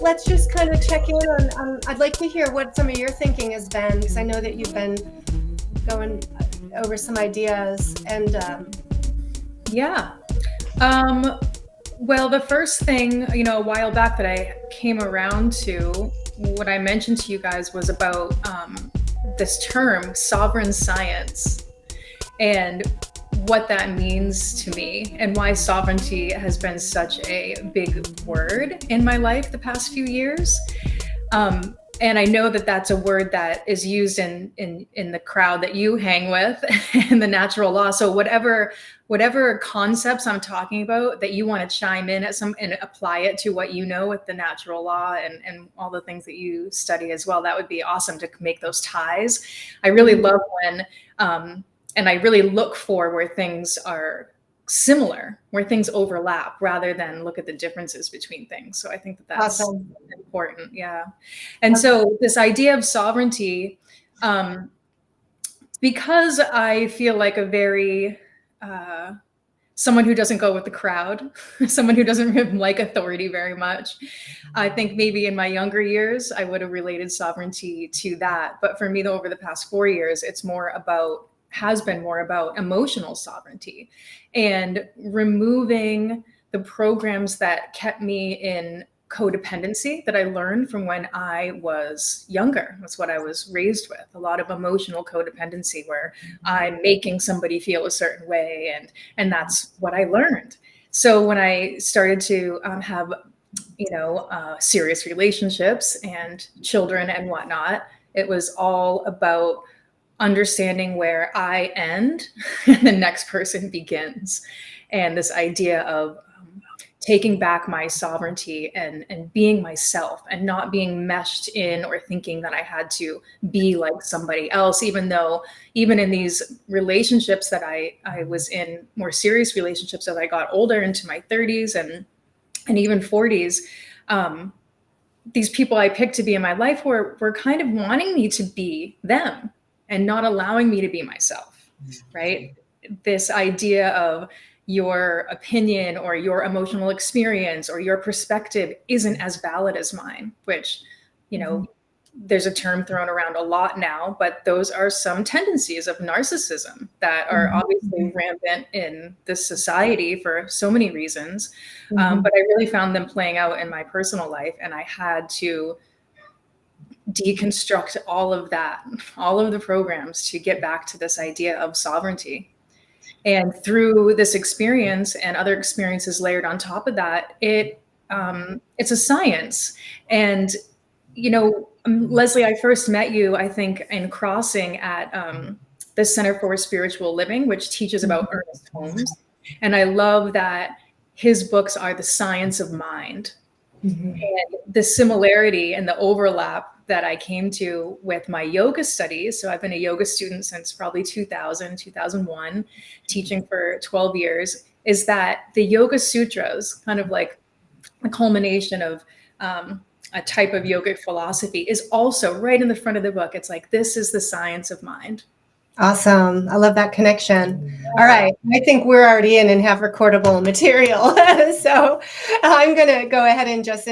let's just kind of check in on I'd like to hear what some of your thinking has been, because I know that you've been going over some ideas. And well, the first thing, a while back that I came around to, what I mentioned to you guys was about this term, sovereign science, and what that means to me, and why sovereignty has been such a big word in my life the past few years. And I know that that's a word that is used in the crowd that you hang with in the natural law. So whatever concepts I'm talking about that you want to chime in at some and apply it to what you know with the natural law and all the things that you study as well, that would be awesome to make those ties. I really love when, and I really look for where things are similar, where things overlap, rather than look at the differences between things. So I think that that's awesome. important. Yeah. And so this idea of sovereignty, because I feel like a very, someone who doesn't go with the crowd, someone who doesn't like authority very much. I think maybe in my younger years, I would have related sovereignty to that. But for me, over the past 4 years, has been more about emotional sovereignty and removing the programs that kept me in codependency that I learned from when I was younger. That's what I was raised with, a lot of emotional codependency, where I'm making somebody feel a certain way, and that's what I learned. So when I started to have serious relationships and children and whatnot, it was all about understanding where I end and the next person begins. And this idea of taking back my sovereignty and being myself, and not being meshed in or thinking that I had to be like somebody else, even in these relationships that I was in, more serious relationships as I got older into my 30s and even 40s, these people I picked to be in my life were kind of wanting me to be them and not allowing me to be myself, right? This idea of your opinion or your emotional experience or your perspective isn't as valid as mine, which, there's a term thrown around a lot now, but those are some tendencies of narcissism that are obviously rampant in this society for so many reasons. But I really found them playing out in my personal life, and I had to deconstruct all of that, all of the programs, to get back to this idea of sovereignty. And through this experience and other experiences layered on top of that, it's a science. And, Leslie, I first met you, I think, in Crossing at the Center for Spiritual Living, which teaches about Ernest Holmes. And I love that his books are the science of mind. And the similarity and the overlap that I came to with my yoga studies. So I've been a yoga student since probably 2000, 2001, teaching for 12 years, is that the Yoga Sutras, kind of like a culmination of a type of yogic philosophy, is also right in the front of the book. It's like, this is the science of mind. Awesome. I love that connection. All right. I think we're already in and have recordable material. So I'm going to go ahead and just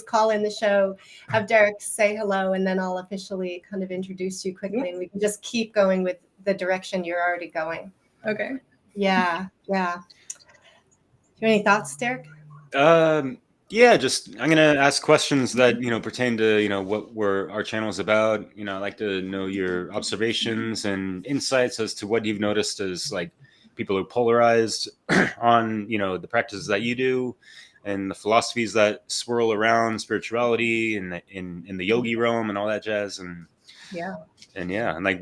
call in the show, have Derek say hello, and then I'll officially kind of introduce you quickly, and we can just keep going with the direction you're already going. Okay. Yeah. Do you have any thoughts, Derek? Yeah, I'm gonna ask questions that pertain to what our channel is about. I'd like to know your observations and insights as to what you've noticed as like people who are polarized on the practices that you do and the philosophies that swirl around spirituality and in the yogi realm and all that jazz. And like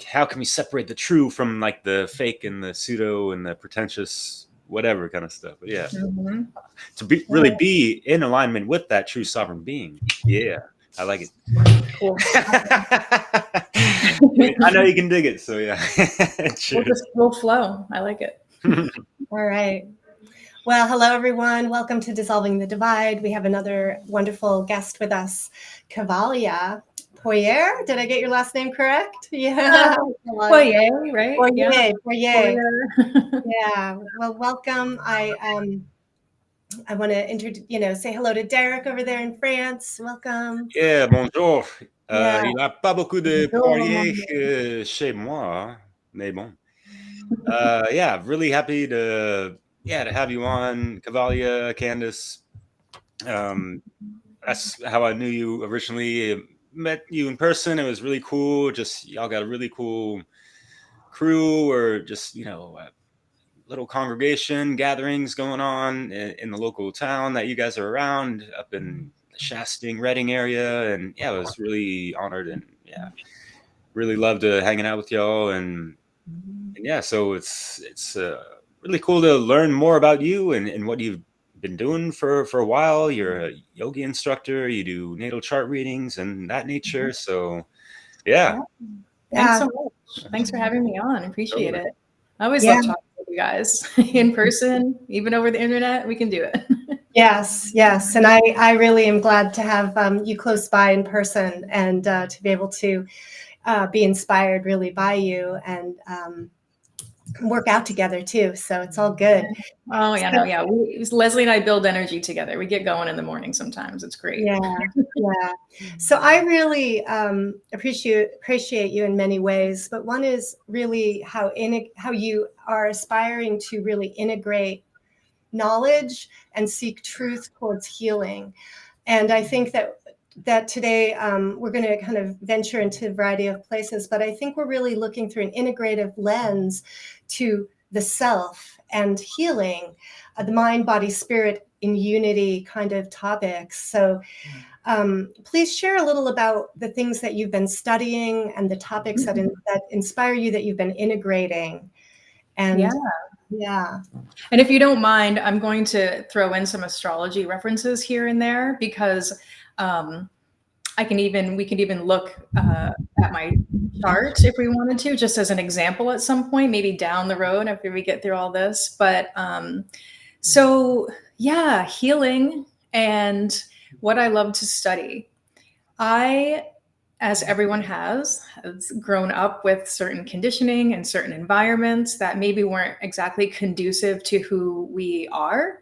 how can we separate the true from like the fake and the pseudo and the pretentious, whatever kind of stuff. But yeah, to really be in alignment with that true sovereign being. Yeah, I like it. Cool. I know you can dig it, so yeah. We'll flow. I like it. All right. Well, hello, everyone. Welcome to Dissolving the Divide. We have another wonderful guest with us, Kavalya. Poirier, did I get your last name correct? Yeah. Poirier, right? Poirier. Yeah. Well, welcome. I want to say hello to Derek over there in France. Welcome. Yeah, bonjour. Yeah. Il n'y a pas beaucoup de Bonjour, poirier mon- chez moi, hein, mais bon. Yeah, really happy to have you on, Kavalya, Candace. That's how I knew you originally. Met you in person. It was really cool. Just y'all got a really cool crew, or just little congregation gatherings going on in the local town that you guys are around, up in the Shasting, Reading area. And yeah, I was really honored, and yeah, really loved hanging out with y'all. And yeah, so it's really cool to learn more about you and what you've been doing for a while. You're a yoga instructor. You do natal chart readings and that nature. So yeah. Thanks Yeah. so much. Thanks for having me on. Appreciate Totally. it. I always Yeah. love talking with you guys in person, even over the internet. We can do it. Yes, yes. And I really am glad to have you close by in person, and to be able to be inspired really by you, and work out together too. So it's all good. Oh yeah, So, no, yeah. Leslie and I build energy together. We get going in the morning sometimes. It's great. yeah, yeah. So I really appreciate you in many ways, but one is really how you are aspiring to really integrate knowledge and seek truth towards healing. And I think that today we're going to kind of venture into a variety of places, but I think we're really looking through an integrative lens to the self and healing, the mind, body, spirit in unity kind of topics. So please share a little about the things that you've been studying and the topics that inspire you, that you've been integrating. And yeah. And if you don't mind, I'm going to throw in some astrology references here and there, because we can even look at my chart if we wanted to, just as an example at some point, maybe down the road after we get through all this. But so yeah, healing and what I love to study. As everyone has grown up with certain conditioning and certain environments that maybe weren't exactly conducive to who we are.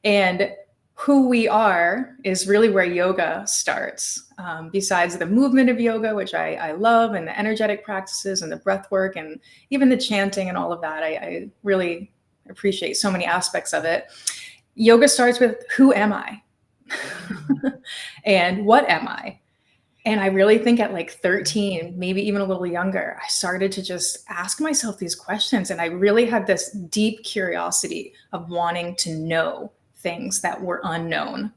And who we are is really where yoga starts. Besides the movement of yoga, which I love, and the energetic practices and the breath work and even the chanting and all of that, I really appreciate so many aspects of it. Yoga starts with, who am I? And what am I? And I really think at like 13, maybe even a little younger, I started to just ask myself these questions. And I really had this deep curiosity of wanting to know things that were unknown.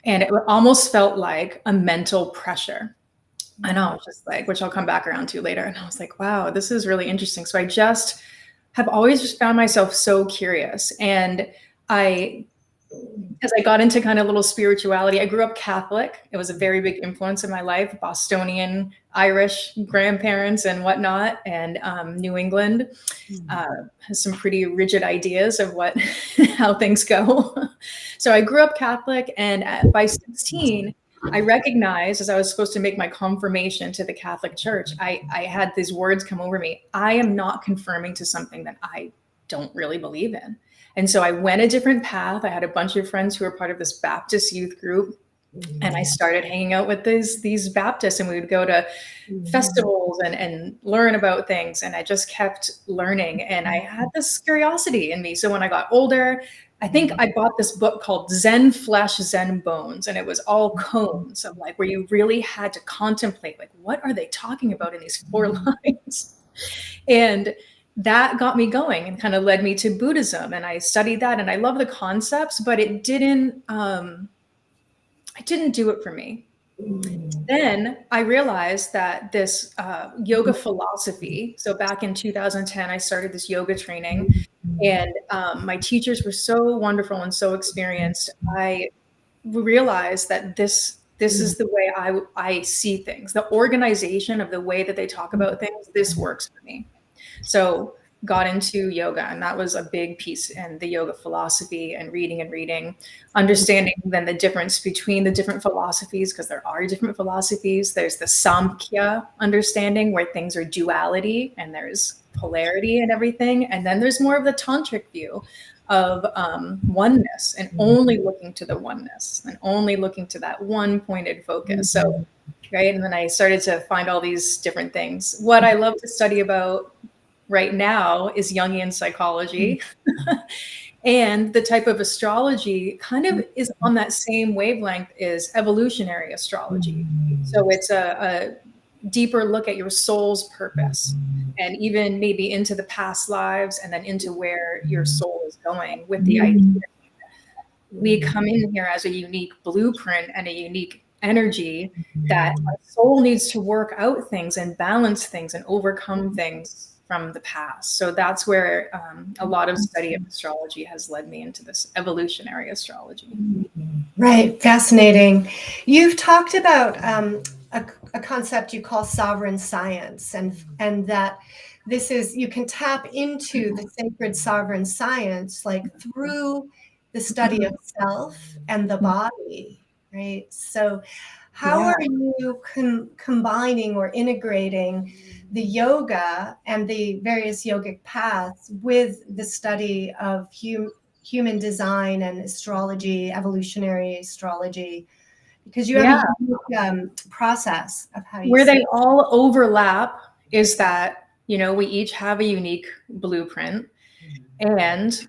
And it almost felt like a mental pressure. I know, just like, which I'll come back around to later. And I was like, wow, this is really interesting. So I just have always just found myself so curious. And as I got into kind of little spirituality, I grew up Catholic. It was a very big influence in my life, Bostonian, Irish grandparents and whatnot, and New England has some pretty rigid ideas of how things go. So I grew up Catholic, and by 16, I recognized, as I was supposed to make my confirmation to the Catholic Church, I had these words come over me. I am not confirming to something that I don't really believe in. And so I went a different path. I had a bunch of friends who were part of this Baptist youth group. And I started hanging out with these Baptists, and we would go to festivals and learn about things. And I just kept learning. And I had this curiosity in me. So when I got older, I think I bought this book called Zen Flesh, Zen Bones. And it was all cones of like, where you really had to contemplate, like, what are they talking about in these 4 lines? And that got me going and kind of led me to Buddhism. And I studied that, and I love the concepts, but it didn't do it for me. Then I realized that this yoga philosophy, so back in 2010, I started this yoga training, and my teachers were so wonderful and so experienced. I realized that this is the way I see things. The organization of the way that they talk about things, this works for me. So got into yoga, and that was a big piece in the yoga philosophy, and reading, understanding then the difference between the different philosophies, because there are different philosophies. There's the Samkhya understanding, where things are duality, and there's polarity and everything. And then there's more of the tantric view of oneness, and only looking to the oneness and only looking to that one pointed focus. So, right. And then I started to find all these different things. What I love to study about right now is Jungian psychology. And the type of astrology kind of is on that same wavelength as evolutionary astrology. So it's a deeper look at your soul's purpose, and even maybe into the past lives, and then into where your soul is going, with the idea we come in here as a unique blueprint and a unique energy, that our soul needs to work out things and balance things and overcome things from the past. So that's where a lot of study of astrology has led me into this evolutionary astrology. Right. Fascinating. You've talked about a concept you call sovereign science, and that this is, you can tap into the sacred sovereign science like through the study of self and the body, right? So how are you combining or integrating the yoga and the various yogic paths with the study of human design and astrology, evolutionary astrology? Because you have a unique process of how you where see they all overlap is that, you know, we each have a unique blueprint. And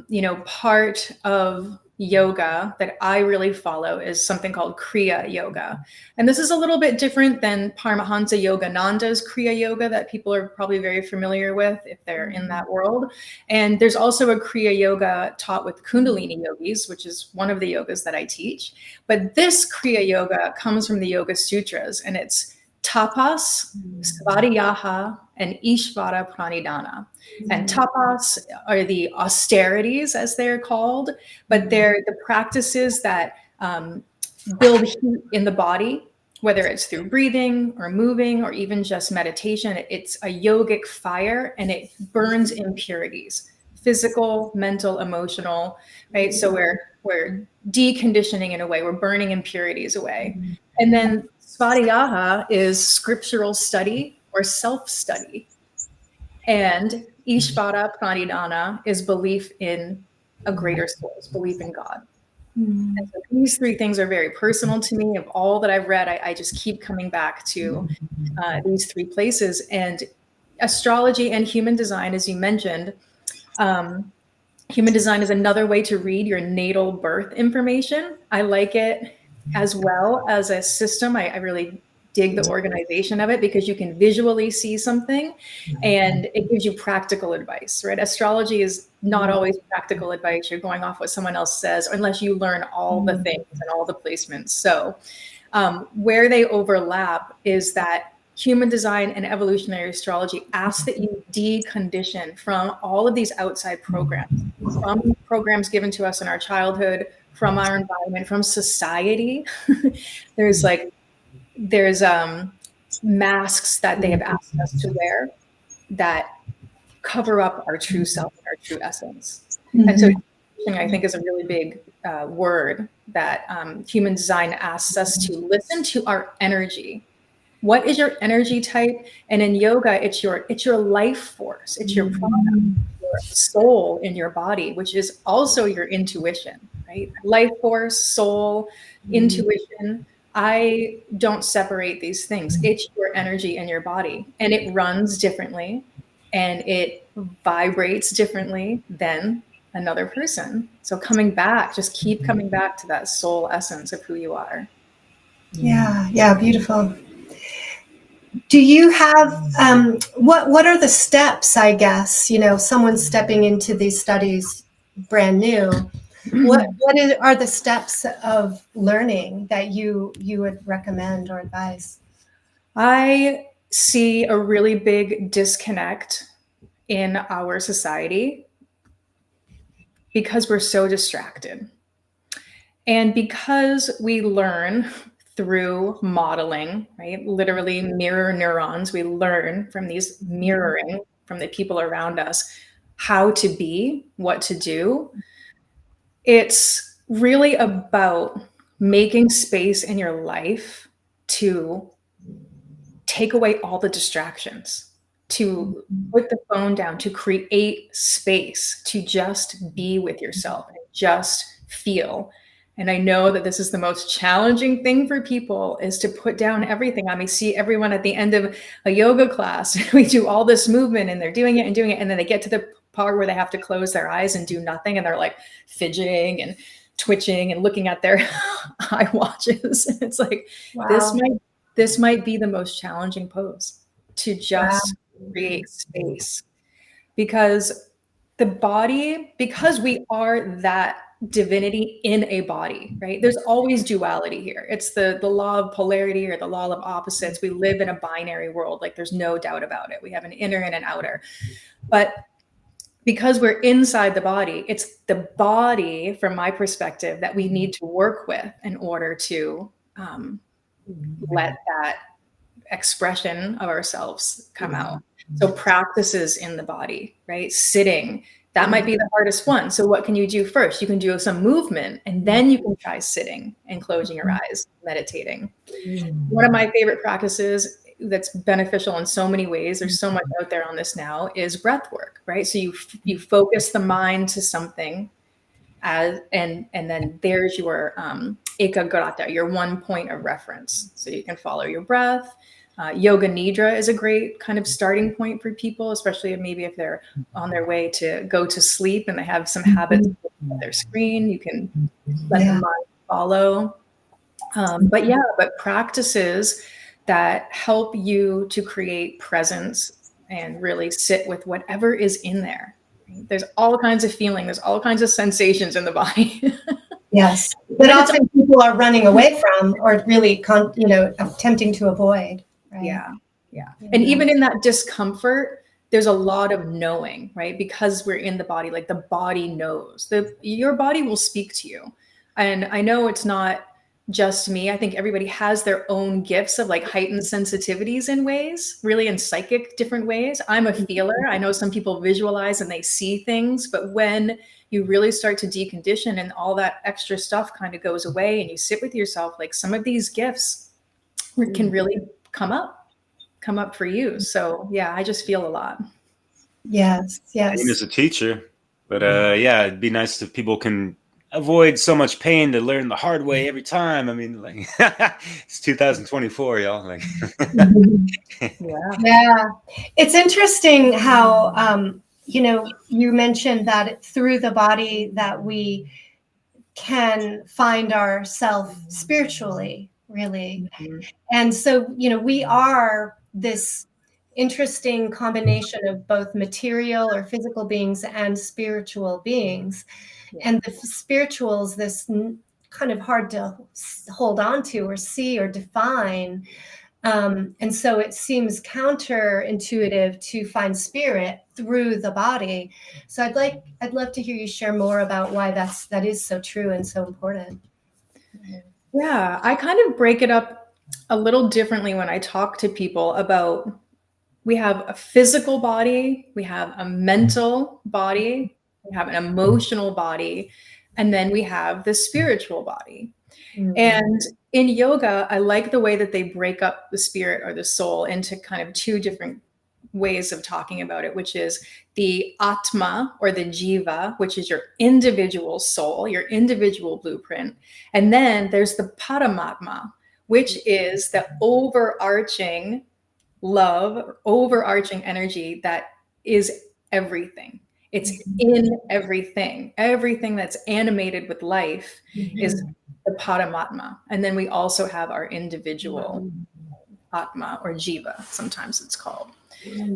you know, part of yoga that I really follow is something called Kriya Yoga. And this is a little bit different than Paramahansa Yogananda's Kriya Yoga that people are probably very familiar with if they're in that world. And there's also a Kriya Yoga taught with Kundalini yogis, which is one of the yogas that I teach. But this Kriya Yoga comes from the Yoga Sutras, and it's tapas, svadhyaya, and ishvara pranidhana. And tapas are the austerities, as they're called, but they're the practices that build heat in the body, whether it's through breathing or moving or even just meditation. It's a yogic fire, and it burns impurities, physical, mental, emotional, right? So we're deconditioning in a way, we're burning impurities away. And then svadhyaya is scriptural study or self-study. And ishvara pranidhana is belief in a greater source, belief in God. And so these three things are very personal to me. Of all that I've read, I just keep coming back to these three places. And astrology and human design, as you mentioned, human design is another way to read your natal birth information. I like it as well as a system. I really dig the organization of it, because you can visually see something and it gives you practical advice, right? Astrology is not always practical advice. You're going off what someone else says, unless you learn all the things and all the placements. So where they overlap is that human design and evolutionary astrology asks that you decondition from all of these outside programs, from programs given to us in our childhood, from our environment, from society. There's masks that they have asked us to wear that cover up our true self and our true essence. And so I think is a really big word that human design asks us to listen to our energy. What is your energy type? And in yoga, it's your life force. It's your prana, your soul in your body, which is also your intuition, right? Life force, soul, intuition. I don't separate these things. It's your energy in your body, and it runs differently, and it vibrates differently than another person. So coming back, just keep coming back to that soul essence of who you are. Yeah, beautiful. Do you have what are the steps, I guess, you know, someone stepping into these studies brand new, what are the steps of learning that you would recommend or advise? I see a really big disconnect in our society because we're so distracted. And because we learn through modeling, right? Literally mirror neurons. We learn from these mirroring from the people around us how to be, what to do. It's really about making space in your life to take away all the distractions. to put the phone down, to create space, to just be with yourself and just feel. And I know that this is the most challenging thing for people, is to put down everything. I mean, see everyone at the end of a yoga class, we do all this movement and they're doing it and doing it. And then they get to the part where they have to close their eyes and do nothing. And they're like fidgeting and twitching and looking at their eye watches. It's like, Wow. this might be the most challenging pose, to just Wow. create space, because the body, because we are that divinity in a body, right? There's always duality here. It's the law of polarity, or the law of opposites. We live in a binary world. Like, there's no doubt about it. We have an inner and an outer. But because we're inside the body, it's the body, from my perspective, that we need to work with in order to let that expression of ourselves come out. So practices in the body, right? Sitting, that might be the hardest one. So what can you do first? You can do some movement, and then you can try sitting and closing your eyes, meditating. One of my favorite practices that's beneficial in so many ways, there's so much out there on this now, is breath work, right? So you focus the mind to something, and then there's your ekagrata, your one point of reference. So you can follow your breath. Yoga Nidra is a great kind of starting point for people, especially maybe if they're on their way to go to sleep and they have some habits on their screen. You can let the mind follow. But practices that help you to create presence and really sit with whatever is in there. There's all kinds of feeling, there's all kinds of sensations in the body. Yes, but often people are running away from, or really, attempting to avoid. Right? Yeah. And even in that discomfort, there's a lot of knowing, right? Because we're in the body, like the body knows. Your body will speak to you. And I know it's not just me. I think everybody has their own gifts of like heightened sensitivities in ways, really in psychic different ways. I'm a feeler. I know some people visualize and they see things, but when you really start to decondition and all that extra stuff kind of goes away and you sit with yourself, like some of these gifts can really come up for you. So yeah, I just feel a lot. Yes. Pain is a teacher, but it'd be nice if people can avoid so much pain to learn the hard way every time. I mean, like it's 2024, y'all. Like, yeah. It's interesting how you mentioned that through the body that we can find ourselves spiritually, really. And so, we are this interesting combination of both material or physical beings and spiritual beings. And the spiritual is this kind of hard to hold on to or see or define. And so it seems counterintuitive to find spirit through the body. So I'd love to hear you share more about why that is so true and so important. Yeah, I kind of break it up a little differently when I talk to people about, we have a physical body, we have a mental body, we have an emotional body, and then we have the spiritual body. And in yoga, I like the way that they break up the spirit or the soul into kind of two different ways of talking about it, which is the Atma or the Jiva, which is your individual soul, your individual blueprint. And then there's the Paramatma, which is the overarching love, overarching energy that is everything. It's in everything. Everything that's animated with life is the Paramatma. And then we also have our individual Atma or Jiva, sometimes it's called.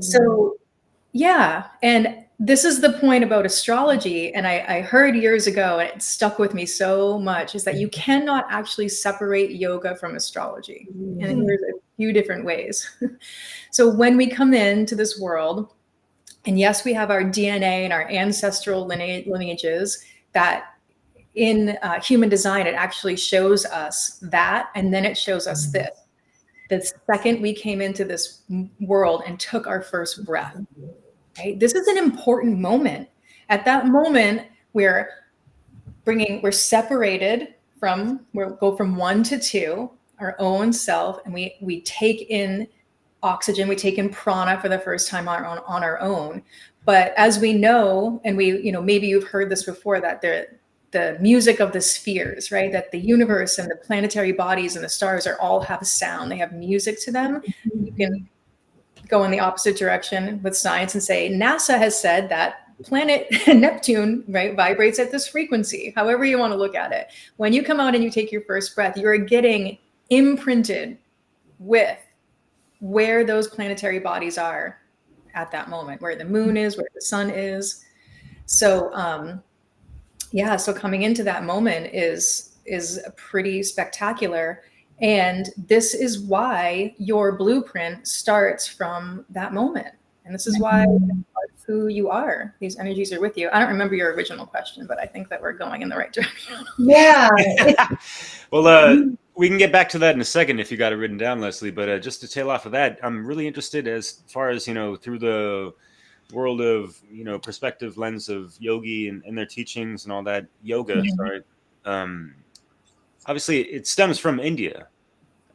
So yeah, and this is the point about astrology, and I heard years ago, and it stuck with me so much, is that you cannot actually separate yoga from astrology. And there's a few different ways. So when we come into this world, and yes, we have our DNA and our ancestral lineages that in human design, it actually shows us that, and then it shows us this. The second we came into this world and took our first breath, right? This is an important moment. At that moment, we're separated we'll go from one to two, our own self, and we take in oxygen. We take in prana for the first time on our own. But as we know, and we, maybe you've heard this before, that the music of the spheres, right? That the universe and the planetary bodies and the stars all have sound. They have music to them. You can go in the opposite direction with science and say, NASA has said that planet Neptune, right, vibrates at this frequency, however you want to look at it. When you come out and you take your first breath, you're getting imprinted with where those planetary bodies are at that moment, where the moon is, where the sun is. So so coming into that moment is pretty spectacular. And this is why your blueprint starts from that moment. And this is why who you are. These energies are with you. I don't remember your original question, but I think that we're going in the right direction. Yeah. Well, we can get back to that in a second if you got it written down, Leslie. But just to tail off of that, I'm really interested as far as, through the world of, perspective lens of yogi and their teachings and all that yoga. Sorry. Obviously, it stems from India.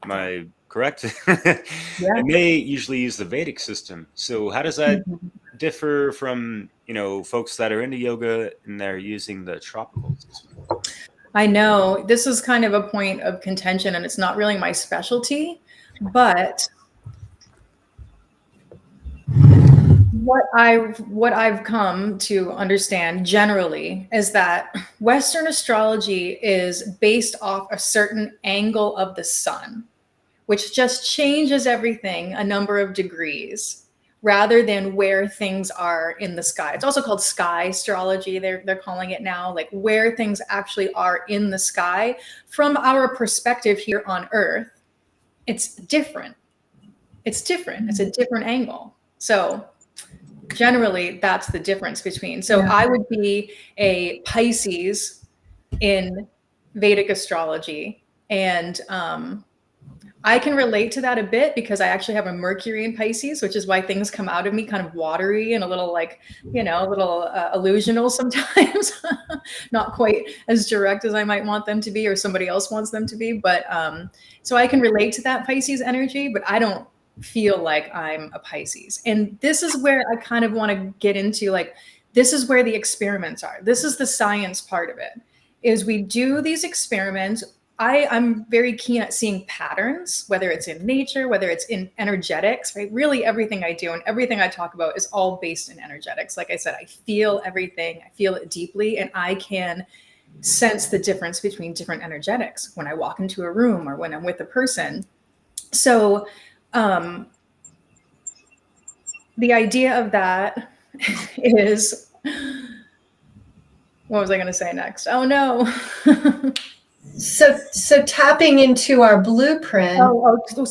Am I correct? Yeah. And they usually use the Vedic system. So how does that differ from, folks that are into yoga and they're using the tropical system? I know this is kind of a point of contention, and it's not really my specialty, but what I've come to understand generally is that Western astrology is based off a certain angle of the sun, which just changes everything a number of degrees rather than where things are in the sky. It's also called sky astrology. They're calling it now, like where things actually are in the sky. From our perspective here on Earth, it's different. It's different. It's a different angle. So generally, that's the difference between. So I would be a Pisces in Vedic astrology, and I can relate to that a bit because I actually have a Mercury in Pisces, which is why things come out of me kind of watery and a little like, a little illusional sometimes, not quite as direct as I might want them to be or somebody else wants them to be. But so I can relate to that Pisces energy, but I don't feel like I'm a Pisces. And this is where I kind of want to get into, like, this is where the experiments are. This is the science part of it, is we do these experiments. I'm very keen at seeing patterns, whether it's in nature, whether it's in energetics, right? Really everything I do and everything I talk about is all based in energetics. Like I said, I feel everything, I feel it deeply, and I can sense the difference between different energetics when I walk into a room or when I'm with a person. So the idea of that is, what was I going to say next? Oh no. So tapping into our blueprint.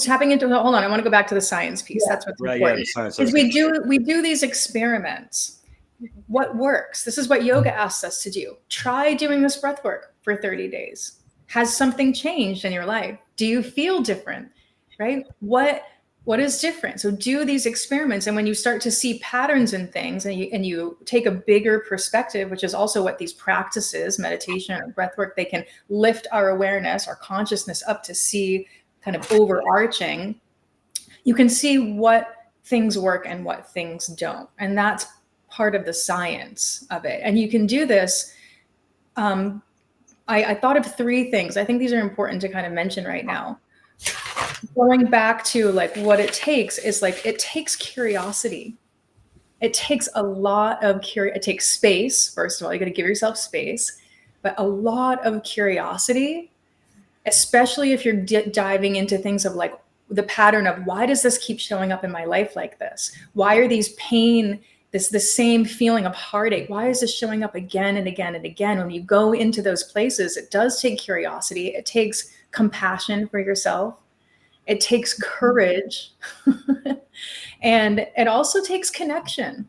Tapping into, hold on, I want to go back to the science piece. That's what's important. Yeah, the science. Is we do these experiments. What works? This is what yoga asks us to do. Try doing this breath work for 30 days. Has something changed in your life? Do you feel different? Right? What is different? So do these experiments, and when you start to see patterns in things, and you take a bigger perspective, which is also what these practices, meditation or breath work, they can lift our awareness, our consciousness up to see kind of overarching. You can see what things work and what things don't, and that's part of the science of it. And you can do this. I thought of 3 things. I think these are important to kind of mention right now. Going back to like what it takes is, like, it takes curiosity. It takes a lot of it takes space. First of all, you got to give yourself space, but a lot of curiosity, especially if you're diving into things of like the pattern of, why does this keep showing up in my life like this? Why are these the same feeling of heartache? Why is this showing up again and again and again? When you go into those places, it does take curiosity. It takes compassion for yourself. It takes courage. And it also takes connection.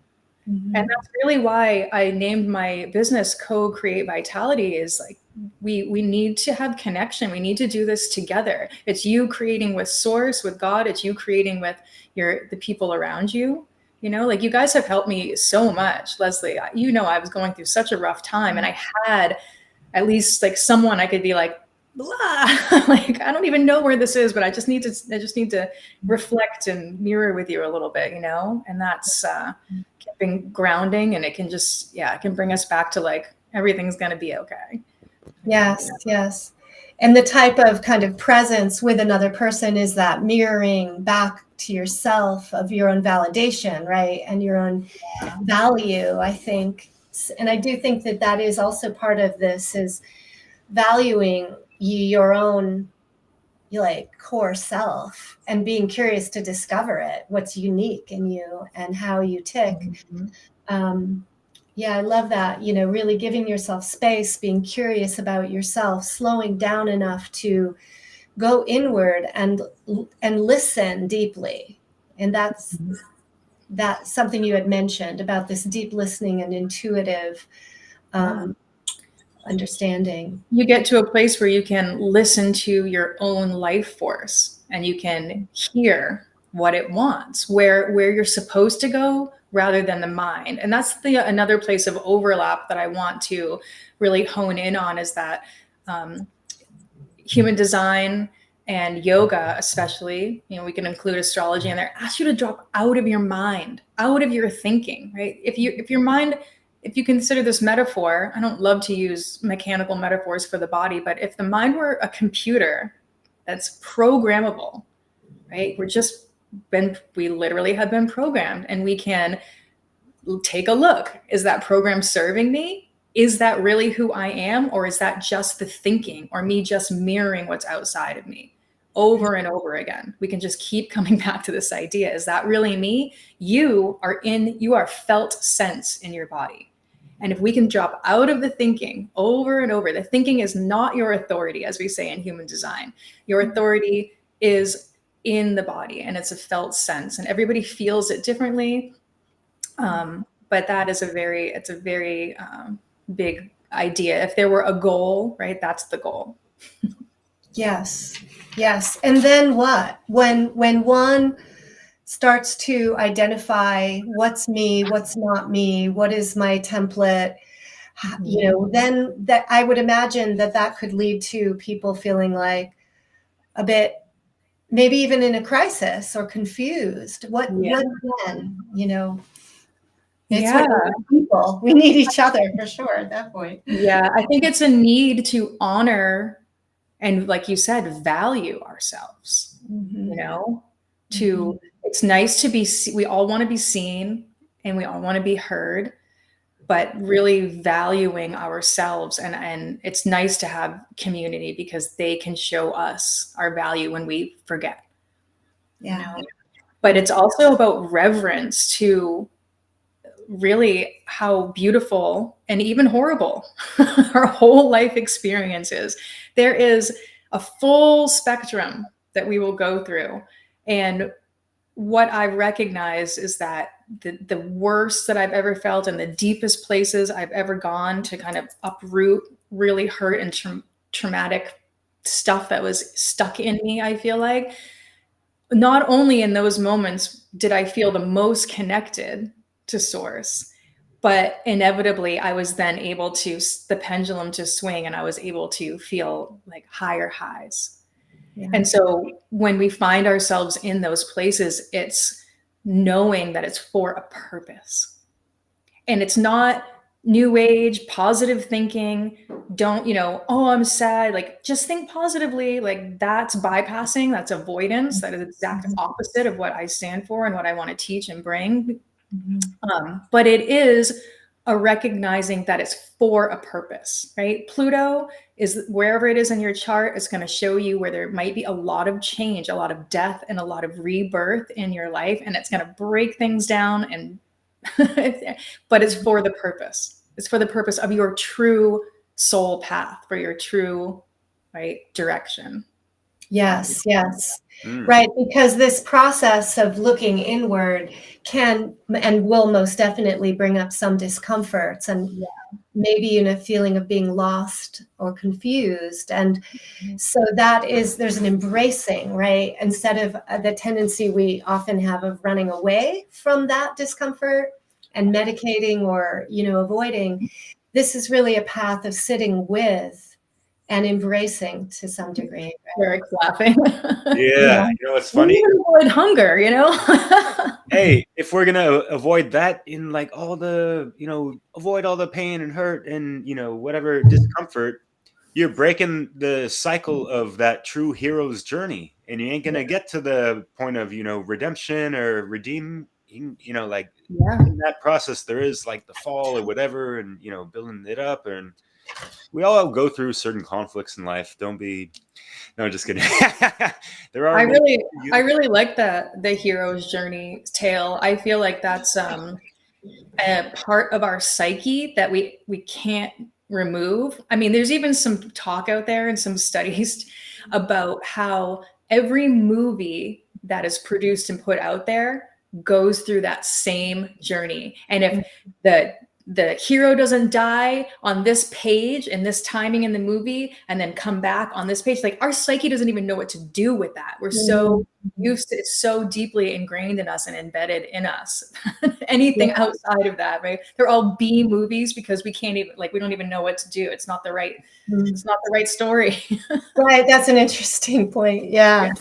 Mm-hmm. And that's really why I named my business Co-Create Vitality, is like, we need to have connection. We need to do this together. It's you creating with source, with God. It's you creating with the people around you. Like, you guys have helped me so much, Leslie. I was going through such a rough time, and I had at least like someone I could be like, blah. Like, I don't even know where this is, but I just need to reflect and mirror with you a little bit, and that's keeping grounding, and it can just, it can bring us back to like, everything's going to be okay. Yes, yes. And the type of kind of presence with another person is that mirroring back to yourself of your own validation, right? And your own value, I think. And I do think that that is also part of this, is valuing your own like core self and being curious to discover it, what's unique in you and how you tick. Yeah, I love that. Really giving yourself space, being curious about yourself, slowing down enough to go inward and listen deeply. And that's something you had mentioned about this deep listening and intuitive understanding. You get to a place where you can listen to your own life force, and you can hear what it wants, where you're supposed to go, rather than the mind. And that's another place of overlap that I want to really hone in on, is that human design and yoga, especially, we can include astrology in there, ask you to drop out of your mind, out of your thinking, right? If your mind, if you consider this metaphor, I don't love to use mechanical metaphors for the body, but if the mind were a computer that's programmable, right? We literally have been programmed, and we can take a look. Is that program serving me? Is that really who I am? Or is that just the thinking, or me just mirroring what's outside of me over and over again? We can just keep coming back to this idea. Is that really me? You are felt sense in your body. And if we can drop out of the thinking over and over, the thinking is not your authority, as we say in human design. Your authority is in the body, and it's a felt sense, and everybody feels it differently. But that is a very big idea. If there were a goal, right, that's the goal. Yes. And then what? When one starts to identify what's me, what's not me, what is my template, then that, I would imagine that could lead to people feeling like a bit, maybe even in a crisis or confused. What then? It's what people, we need each other for sure at that point. Yeah, I think it's a need to honor and, like you said, value ourselves. It's nice to be, we all want to be seen and we all want to be heard, but really valuing ourselves. And it's nice to have community, because they can show us our value when we forget. But it's also about reverence to really how beautiful and even horrible our whole life experience is. There is a full spectrum that we will go through. And what I recognize is that the worst that I've ever felt, and the deepest places I've ever gone to kind of uproot really hurt and traumatic stuff that was stuck in me, I feel like, not only in those moments did I feel the most connected to source, but inevitably I was then able to, the pendulum to swing, and I was able to feel like higher highs. And so when we find ourselves in those places, it's knowing that it's for a purpose. And it's not new age positive thinking. Don't, oh, I'm sad. Like, just think positively. Like, that's bypassing, that's avoidance. That is the exact opposite of what I stand for and what I want to teach and bring. But it is a recognizing that it's for a purpose, right? Pluto is wherever it is in your chart. It's going to show you where there might be a lot of change, a lot of death, and a lot of rebirth in your life. And it's going to break things down, and but it's for the purpose. It's for the purpose of your true soul path, for your true, right, direction. Yes. Right. Because this process of looking inward can and will most definitely bring up some discomforts, and maybe in a feeling of being lost or confused. And so there's an embracing, right? Instead of the tendency we often have of running away from that discomfort and medicating or, avoiding. This is really a path of sitting with and embracing to some degree. Right? Eric's laughing. Yeah, you know, it's We funny. even avoid hunger, you know? Hey, if we're gonna avoid that in like all the, you know, avoid all the pain and hurt and, you know, whatever discomfort, you're breaking the cycle of that true hero's journey, and you ain't gonna get to the point of, you know, redemption or redeem. You know, like Yeah. in that process, there is like the fall or whatever, and you know, building it up, and we all go through certain conflicts in life. Don't be, no, just kidding. There are I many really like the hero's journey tale. I feel like that's a part of our psyche that we can't remove. I mean, there's even some talk out there and some studies about how every movie that is produced and put out there goes through that same journey. And if the hero doesn't die on this page and this timing in the movie and then come back on this page, like our psyche doesn't even know what to do with that. We're so used to, it's so deeply ingrained in us and embedded in us. Anything outside of that, right? They're all B movies because we can't even, like, we don't even know what to do. It's not the right, it's not the right story. Right. That's an interesting point. Yeah.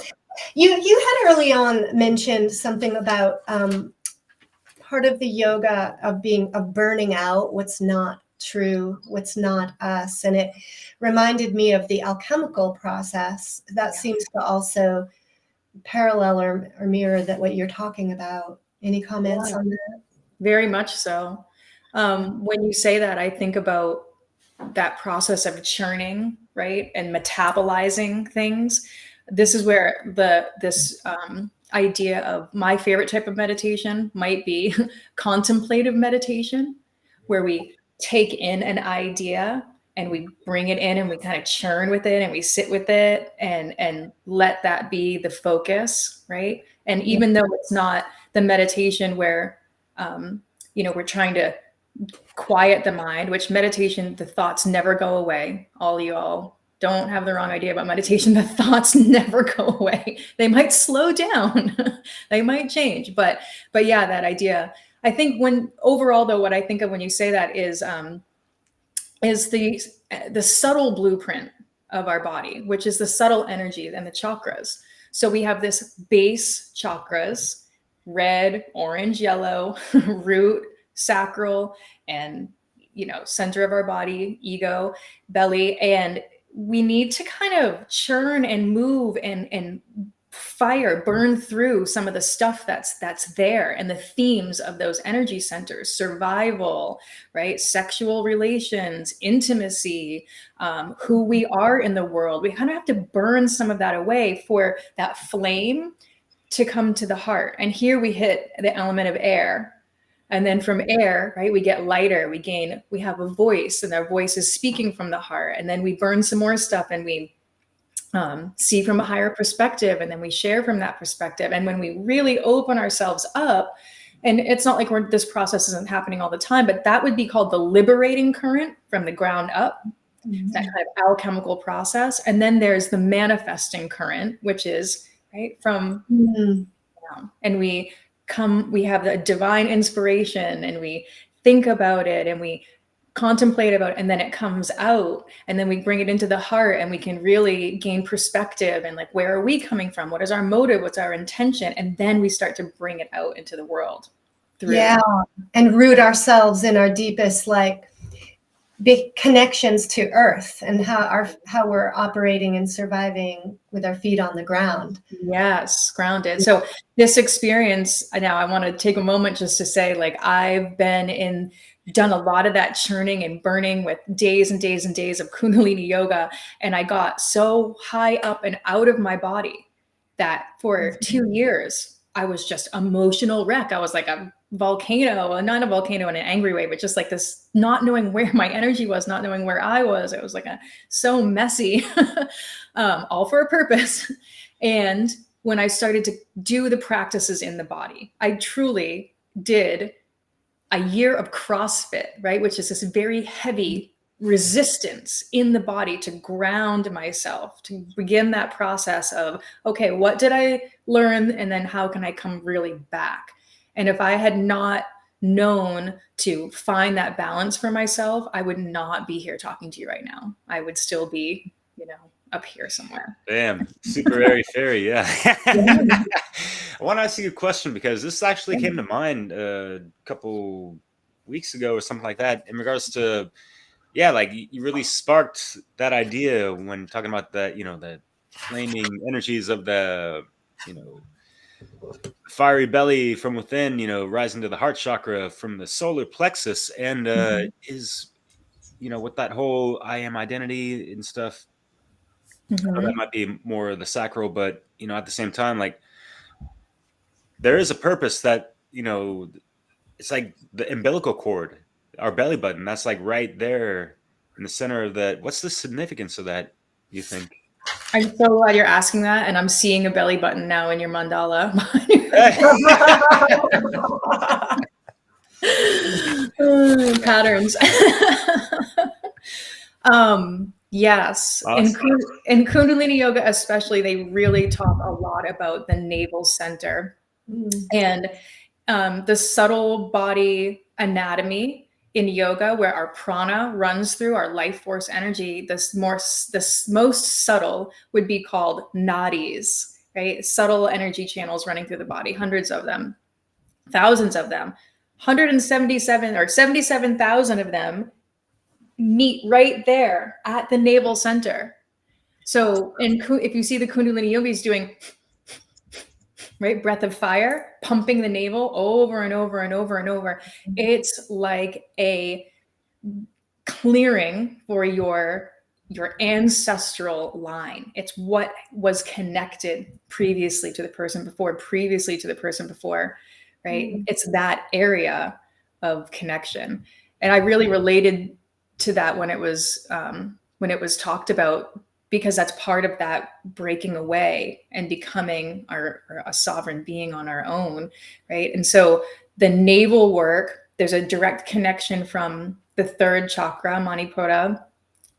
You had early on mentioned something about part of the yoga of burning out what's not true, what's not us. And it reminded me of the alchemical process that seems to also parallel or mirror that what you're talking about. Any comments on that? Very much so. When you say that, I think about that process of churning, right, and metabolizing things. This is where this idea of my favorite type of meditation might be contemplative meditation, where we take in an idea and we bring it in and we kind of churn with it and we sit with it and let that be the focus, right? And even though it's not the meditation where we're trying to quiet the mind, which meditation, the thoughts never go away. All you all don't have the wrong idea about meditation. The thoughts never go away. They might slow down, they might change, but yeah, that idea. I think when overall though, what I think of when you say that is the subtle blueprint of our body, which is the subtle energy and the chakras. So we have this base chakras, red, orange, yellow, root, sacral, and center of our body, ego, belly. And we need to kind of churn and move and burn through some of the stuff that's there, and the themes of those energy centers: survival, right, sexual relations, intimacy, who we are in the world. We kind of have to burn some of that away for that flame to come to the heart. And here we hit the element of air. And then from air, right, we get lighter, we have a voice, and our voice is speaking from the heart. And then we burn some more stuff and we see from a higher perspective, and then we share from that perspective. And when we really open ourselves up, and it's not like this process isn't happening all the time, but that would be called the liberating current from the ground up, that kind of alchemical process. And then there's the manifesting current, which is right from down. And we have the divine inspiration, and we think about it, and we contemplate about it, and then it comes out, and then we bring it into the heart, and we can really gain perspective, and like, where are we coming from? What is our motive? What's our intention? And then we start to bring it out into the world. And root ourselves in our deepest, like, big connections to earth, and how we're operating and surviving with our feet on the ground. Yes, grounded. So this experience, now I want to take a moment just to say, like, I've done a lot of that churning and burning with days and days and days of Kundalini yoga. And I got so high up and out of my body that for 2 years, I was just emotional wreck. I was like a volcano, not a volcano in an angry way, but just like this, not knowing where my energy was, not knowing where I was. It was like so messy, all for a purpose. And when I started to do the practices in the body, I truly did a year of CrossFit, right? Which is this very heavy resistance in the body to ground myself, to begin that process of, okay, what did I learn? And then how can I come really back? And if I had not known to find that balance for myself, I would not be here talking to you right now. I would still be up here somewhere. Damn, super airy fairy, yeah. I want to ask you a question because this actually came to mind a couple weeks ago or something like that in regards to, yeah, like you really sparked that idea when talking about that, the flaming energies of the, fiery belly from within, rising to the heart chakra from the solar plexus, and is, with that whole I am identity and stuff. I know that might be more the sacral, but at the same time, like there is a purpose that it's like the umbilical cord, our belly button. That's like right there in the center of that. What's the significance of that? You think? I'm so glad you're asking that, and I'm seeing a belly button now in your mandala. Patterns. Yes. Awesome. In Kundalini yoga, especially, they really talk a lot about the navel center and the subtle body anatomy in yoga, where our prana runs through our life force energy. This most subtle would be called nadis, right? Subtle energy channels running through the body, hundreds of them, thousands of them, 177 or 77,000 of them meet right there at the navel center. So if you see the Kundalini yogis doing, right, breath of fire, pumping the navel over and over and over and over, it's like a clearing for your ancestral line. It's what was connected previously to the person before, right? It's that area of connection. And I really related to that when it was talked about, because that's part of that breaking away and becoming a sovereign being on our own, right? And so the navel work, there's a direct connection from the third chakra, Manipura,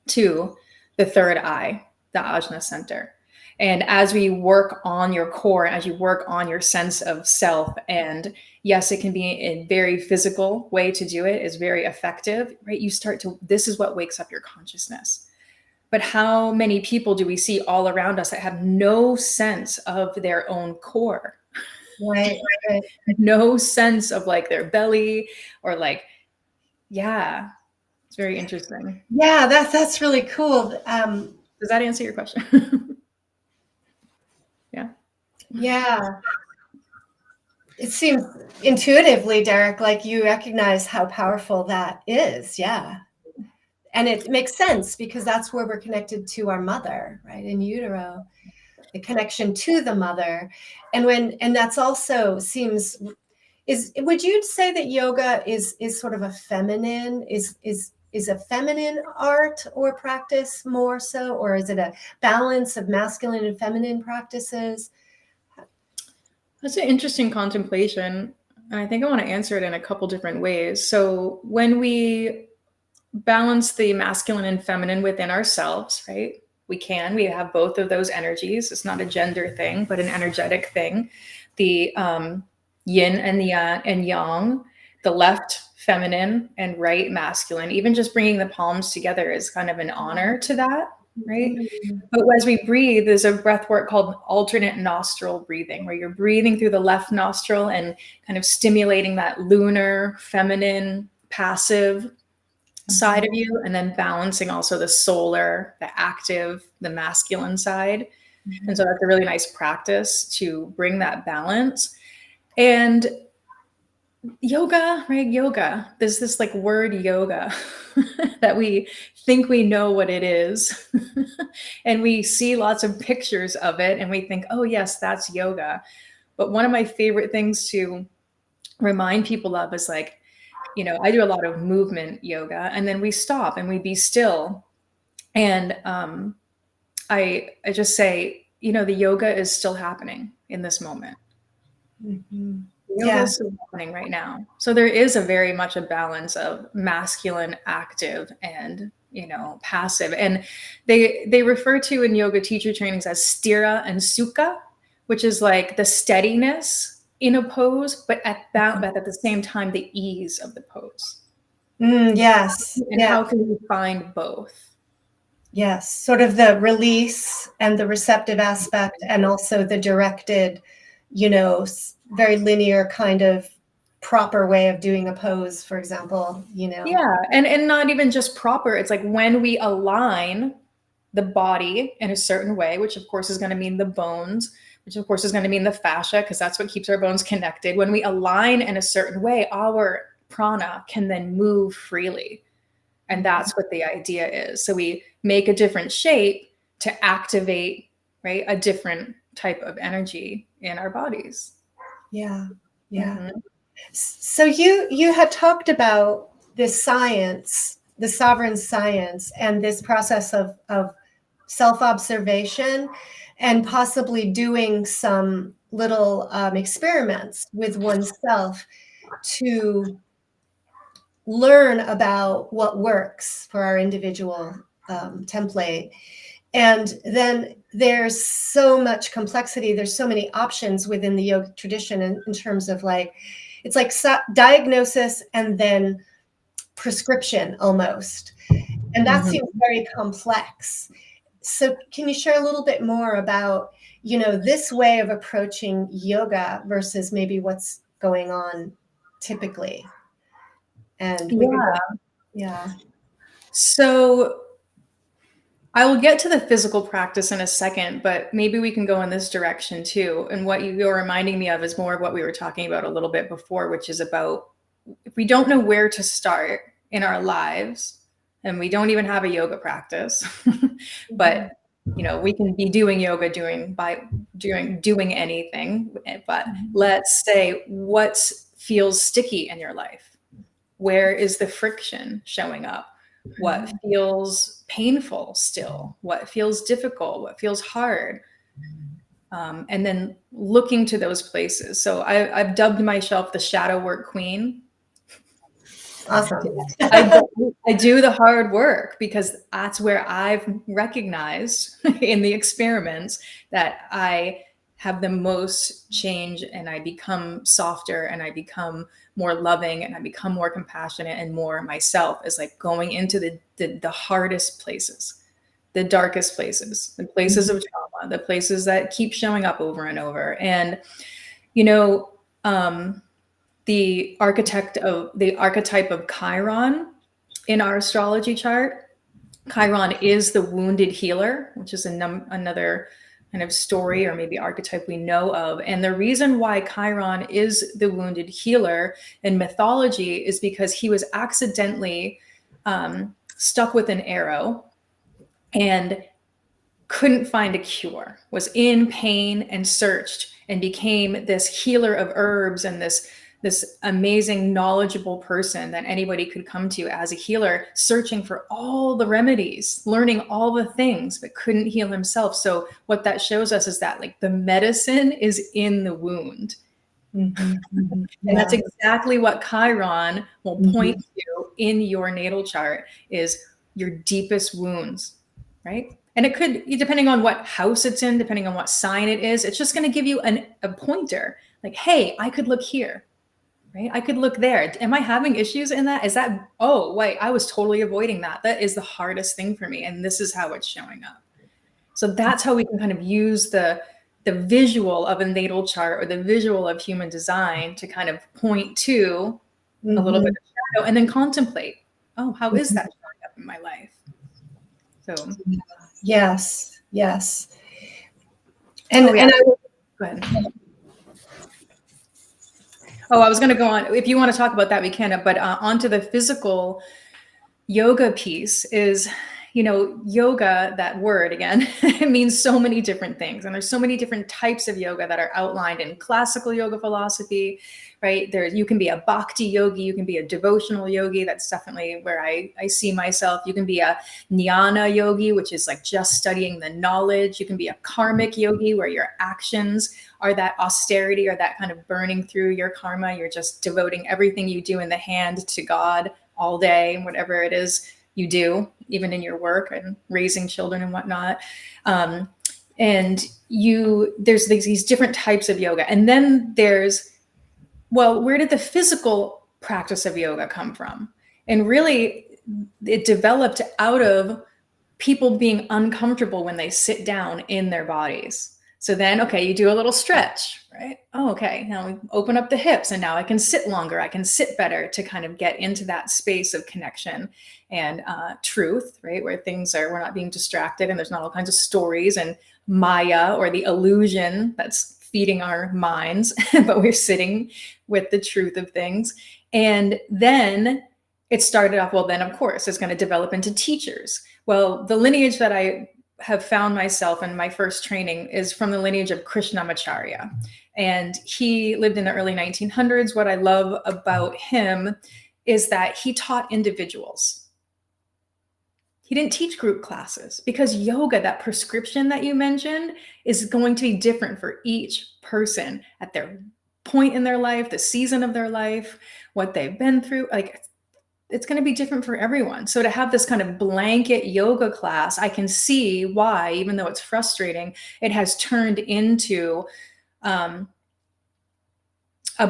to the third eye, the Ajna center. And as we work on your core, as you work on your sense of self, and yes, it can be a very physical way to do it, is very effective, right? This is what wakes up your consciousness. But how many people do we see all around us that have no sense of their own core? Right. No sense of like their belly or like, yeah, it's very interesting. Yeah, that's really cool. Does that answer your question? Yeah. Yeah. It seems intuitively, Derek, like you recognize how powerful that is. Yeah. And it makes sense because that's where we're connected to our mother, right? In utero, the connection to the mother. And that's also would you say that yoga is sort of a feminine, is a feminine art or practice more so, or is it a balance of masculine and feminine practices? That's an interesting contemplation. And I think I want to answer it in a couple different ways. So when we balance the masculine and feminine within ourselves, right? We have both of those energies. It's not a gender thing, but an energetic thing. The yin and the yang, the left feminine and right masculine. Even just bringing the palms together is kind of an honor to that, right? But as we breathe, there's a breath work called alternate nostril breathing, where you're breathing through the left nostril and kind of stimulating that lunar, feminine, passive side of you, and then balancing also the solar, the active, the masculine side. And so that's a really nice practice to bring that balance. And yoga, right? Yoga, there's this like word yoga that we think we know what it is. And we see lots of pictures of it and we think, oh yes, that's yoga. But one of my favorite things to remind people of is like, I do a lot of movement yoga, and then we stop and we be still. And I just say, the yoga is still happening in this moment. Mm-hmm. Yoga is still happening right now. So there is a very much a balance of masculine, active, and passive. And they refer to in yoga teacher trainings as sthira and sukha, which is like the steadiness in a pose, but at the same time, the ease of the pose. Yes. And how can we find both? Yes, sort of the release and the receptive aspect, and also the directed, very linear kind of proper way of doing a pose, for example, Yeah, and not even just proper. It's like when we align the body in a certain way, which of course is going to mean the bones, which of course is going to mean the fascia, because that's what keeps our bones connected. When we align in a certain way, our prana can then move freely. And that's what the idea is. So we make a different shape to activate, right, a different type of energy in our bodies. Yeah. So you had talked about this science, the sovereign science, and this process of self-observation, and possibly doing some little experiments with oneself to learn about what works for our individual template. And then there's so much complexity. There's so many options within the yoga tradition in terms of it's like diagnosis and then prescription almost. And that seems very complex. So can you share a little bit more about, this way of approaching yoga versus maybe what's going on typically? And yeah. So I will get to the physical practice in a second, but maybe we can go in this direction too. And what you're reminding me of is more of what we were talking about a little bit before, which is about if we don't know where to start in our lives, and we don't even have a yoga practice, but we can be doing yoga doing anything. But let's say what feels sticky in your life. Where is the friction showing up? What feels painful still? What feels difficult? What feels hard? And then looking to those places. So I've dubbed myself the shadow work queen. Awesome. I do the hard work because that's where I've recognized in the experiments that I have the most change, and I become softer, and I become more loving, and I become more compassionate and more myself, is like going into the hardest places, the darkest places, the places of trauma, the places that keep showing up over and over. And, the archetype of Chiron in our astrology chart, Chiron is the wounded healer, which is another kind of story or maybe archetype we know of. And the reason why Chiron is the wounded healer in mythology is because he was accidentally stuck with an arrow and couldn't find a cure, was in pain and searched, and became this healer of herbs and this amazing knowledgeable person that anybody could come to as a healer, searching for all the remedies, learning all the things, but couldn't heal himself. So what that shows us is that the medicine is in the wound. And that's exactly what Chiron will point to in your natal chart, is your deepest wounds, right? And it could, depending on what house it's in, depending on what sign it is, it's just going to give you a pointer, like, hey, I could look here. Right? I could look there. Am I having issues in that? Is that, oh, wait, I was totally avoiding that. That is the hardest thing for me. And this is how it's showing up. So that's how we can kind of use the visual of a natal chart or the visual of human design to kind of point to a little bit of shadow and then contemplate, oh, how is that showing up in my life? So yes. And, go ahead. Oh, I was going to go on. If you want to talk about that, we can. But onto the physical yoga piece is, yoga, that word again, it means so many different things. And there's so many different types of yoga that are outlined in classical yoga philosophy, right? You can be a bhakti yogi, you can be a devotional yogi. That's definitely where I see myself. You can be a jnana yogi, which is like just studying the knowledge. You can be a karmic yogi, where your actions are that austerity or that kind of burning through your karma. You're just devoting everything you do in the hand to God all day, whatever it is you do, even in your work and raising children and whatnot. And there's these different types of yoga. And then there's, well, where did the physical practice of yoga come from? And really, it developed out of people being uncomfortable when they sit down in their bodies. So then, okay, you do a little stretch, right? Oh, okay, now we open up the hips and now I can sit longer. I can sit better to kind of get into that space of connection and truth, right? Where we're not being distracted and there's not all kinds of stories and Maya or the illusion that's feeding our minds, but we're sitting with the truth of things. And then it started off, well, then of course it's going to develop into teachers. Well, the lineage that I have found myself in my first training is from the lineage of Krishnamacharya. And he lived in the early 1900s. What I love about him is that he taught individuals. He didn't teach group classes because yoga, that prescription that you mentioned, is going to be different for each person at their point in their life, the season of their life, what they've been through. Like, it's going to be different for everyone. So to have this kind of blanket yoga class, I can see why, even though it's frustrating, it has turned into a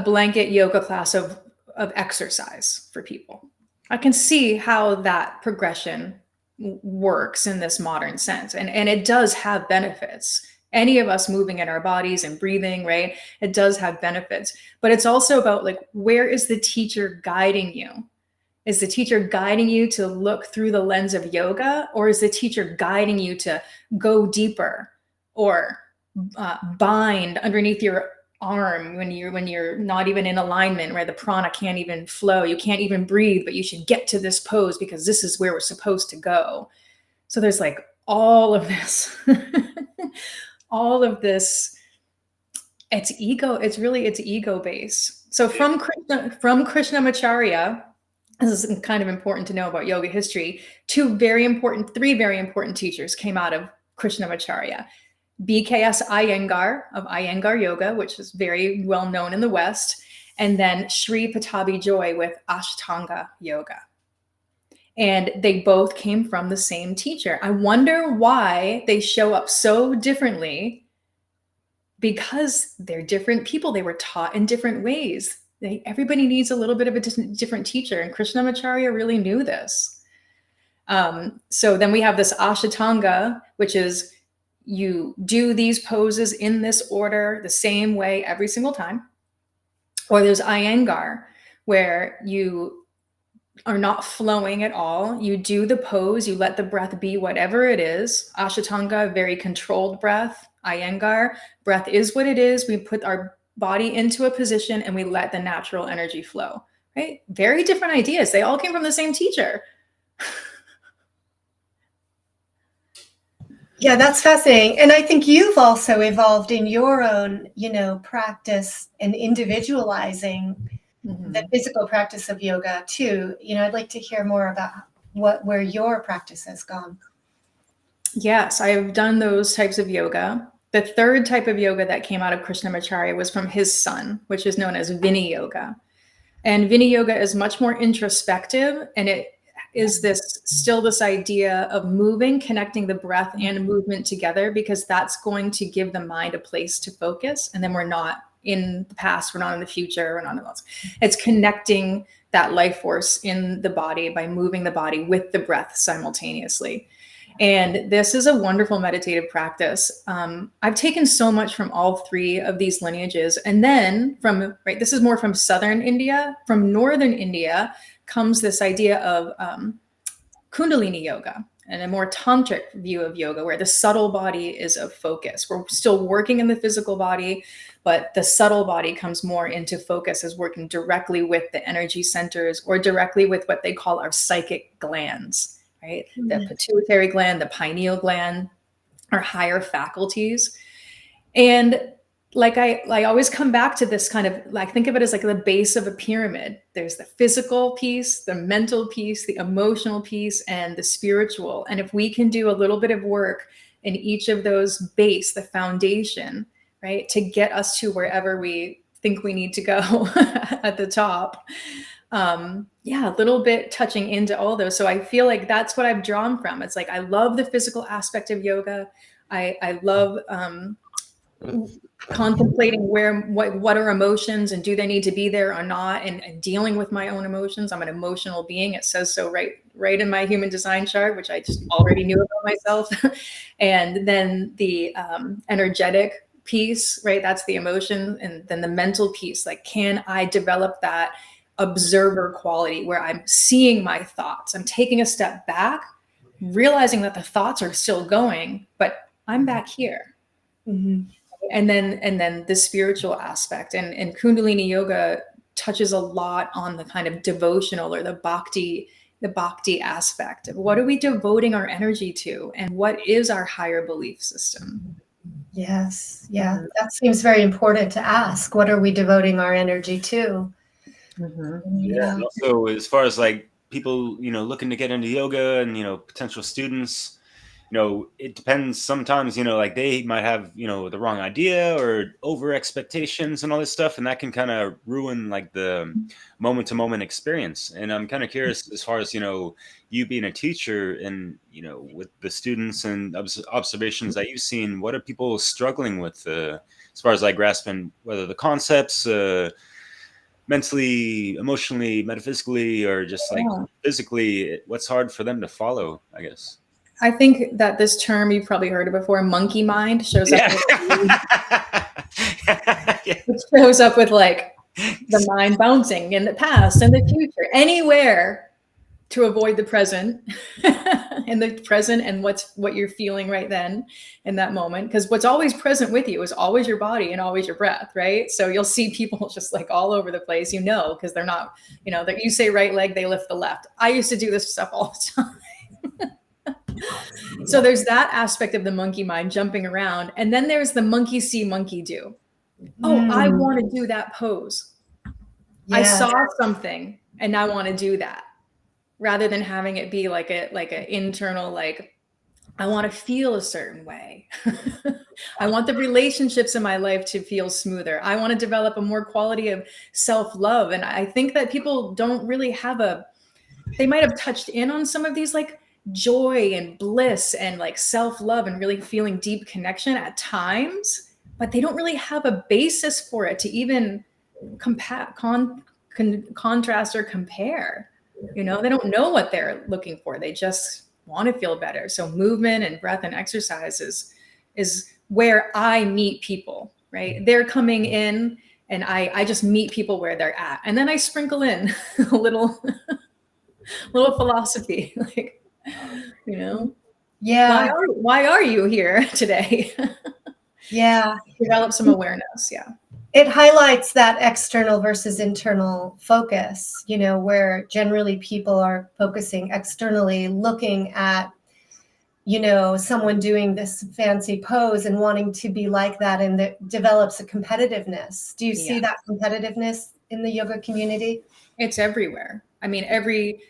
blanket yoga class of exercise for people. I can see how that progression works in this modern sense. And it does have benefits. Any of us moving in our bodies and breathing, right? It does have benefits. But it's also about, like, where is the teacher guiding you? Is the teacher guiding you to look through the lens of yoga, or is the teacher guiding you to go deeper or bind underneath your arm when you're not even in alignment, where the prana can't even flow, you can't even breathe, but you should get to this pose because this is where we're supposed to go. So there's like all of this, all of this. It's ego. It's ego based. So from Krishnamacharya, this is kind of important to know about yoga history. Three very important teachers came out of Krishnamacharya. BKS Iyengar of Iyengar Yoga, which is very well known in the West, and then Sri Patabi Joy with Ashtanga Yoga. And they both came from the same teacher. I wonder why they show up so differently, because they're different people. They were taught in different ways. Everybody needs a little bit of a different teacher, and Krishnamacharya really knew this. So then we have this Ashtanga, which is you do these poses in this order the same way every single time. Or there's Iyengar, where you are not flowing at all. You do the pose, you let the breath be whatever it is. Ashtanga, very controlled breath. Iyengar, breath is what it is. We put our body into a position and we let the natural energy flow, right? Very different ideas. They all came from the same teacher. Yeah, that's fascinating. And I think you've also evolved in your own, practice and individualizing the physical practice of yoga too. I'd like to hear more about where your practice has gone. Yes, I've done those types of yoga. The third type of yoga that came out of Krishnamacharya was from his son, which is known as Vini Yoga. And Vini Yoga is much more introspective, and it is still this idea of moving, connecting the breath and movement together, because that's going to give the mind a place to focus. And then we're not in the past, we're not in the future, we're not in the past. It's connecting that life force in the body by moving the body with the breath simultaneously. And this is a wonderful meditative practice. I've taken so much from all three of these lineages. And then this is more from Southern India. From Northern India comes this idea of Kundalini yoga and a more tantric view of yoga, where the subtle body is of focus. We're still working in the physical body, but the subtle body comes more into focus as working directly with the energy centers, or directly with what they call our psychic glands. Right? Mm-hmm. The pituitary gland, the pineal gland, our higher faculties. And I always come back to this kind of, think of it as like the base of a pyramid. There's the physical piece, the mental piece, the emotional piece, and the spiritual. And if we can do a little bit of work in each of those base, the foundation, right, to get us to wherever we think we need to go at the top. A little bit touching into all those. So I feel like that's what I've drawn from. It's like, I love the physical aspect of yoga. I love contemplating what are emotions and do they need to be there or not, and dealing with my own emotions. I'm an emotional being. It says so right in my human design chart, which I just already knew about myself. And then the energetic piece, right? That's the emotion. And then the mental piece, like, can I develop that observer quality where I'm seeing my thoughts? I'm taking a step back, realizing that the thoughts are still going, but I'm back here. Mm-hmm. And then the spiritual aspect, and Kundalini yoga touches a lot on the kind of devotional or the bhakti aspect of what are we devoting our energy to, and what is our higher belief system. Yes. Yeah. That seems very important to ask. What are we devoting our energy to? Yeah. And also, as far as like people, looking to get into yoga and, potential students, it depends sometimes, like they might have, the wrong idea or over expectations and all this stuff. And that can kind of ruin like the moment to moment experience. And I'm kind of curious as far as, you being a teacher and, with the students and observations that you've seen, what are people struggling with as far as like grasping whether the concepts, mentally, emotionally, metaphysically, or just like physically, what's hard for them to follow, I guess. I think that this term you've probably heard of before, monkey mind, shows up. It shows up with like the mind bouncing in the past and the future, anywhere to avoid the present and what you're feeling right then in that moment. Because what's always present with you is always your body and always your breath, right? So you'll see people just like all over the place, because they're not, that you say right leg, they lift the left. I used to do this stuff all the time. So there's that aspect of the monkey mind jumping around. And then there's the monkey see, monkey do. Oh, I want to do that pose. Yeah. I saw something and I want to do that, rather than having it be like an internal, like, I want to feel a certain way. I want the relationships in my life to feel smoother. I want to develop a more quality of self-love. And I think that people don't really they might have touched in on some of these like joy and bliss and like self-love and really feeling deep connection at times, but they don't really have a basis for it to even contrast or compare. They don't know what they're looking for. They just want to feel better. So movement and breath and exercise is where I meet people, right? They're coming in and I just meet people where they're at. And then I sprinkle in a little philosophy, like, yeah. Why are you here today? Yeah. Develop some awareness. Yeah. It highlights that external versus internal focus, where generally people are focusing externally, looking at, someone doing this fancy pose and wanting to be like that, and that develops a competitiveness. Do you see that competitiveness in the yoga community? It's everywhere. I mean, every,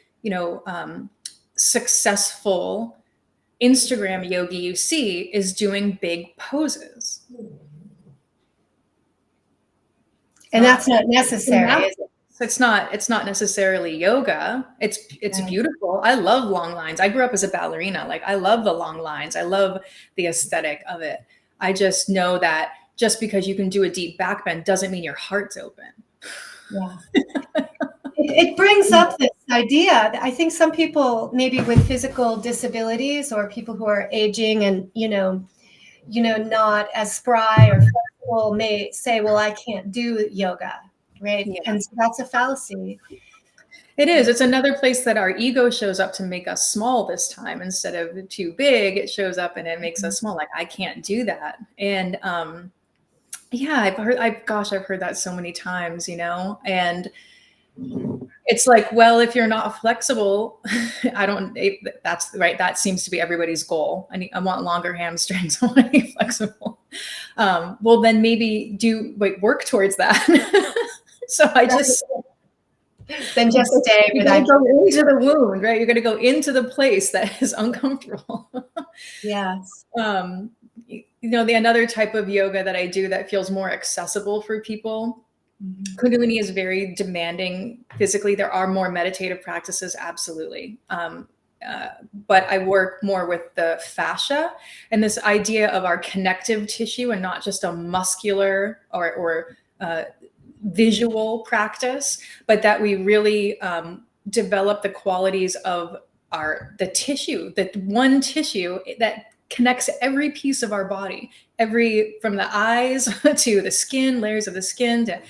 successful Instagram yogi you see is doing big poses. And that's not necessary. It's not necessarily yoga. It's beautiful. I love long lines. I grew up as a ballerina. Like, I love the long lines. I love the aesthetic of it. I just know that just because you can do a deep back bend doesn't mean your heart's open. Yeah. It brings up this idea. I think some people maybe with physical disabilities or people who are aging and, not as spry or flexible may say, well, I can't do yoga, right? Yeah. And so that's a fallacy. It is. It's another place that our ego shows up to make us small this time. Instead of too big, it shows up and it makes us small. Like, I can't do that. And I've heard that so many times, and it's like, well, if you're not flexible, that's right. That seems to be everybody's goal. I want longer hamstrings. I want to be flexible. Well, then maybe work towards that. So then just stay with that. Go into the wound, right? You're going to go into the place that is uncomfortable. Yes. Another type of yoga that I do that feels more accessible for people. Kundalini is very demanding physically. There are more meditative practices, absolutely. but I work more with the fascia and this idea of our connective tissue and not just a muscular or visual practice, but that we really develop the qualities of the tissue, that one tissue that connects every piece of our body, from the eyes to the skin, layers of the skin to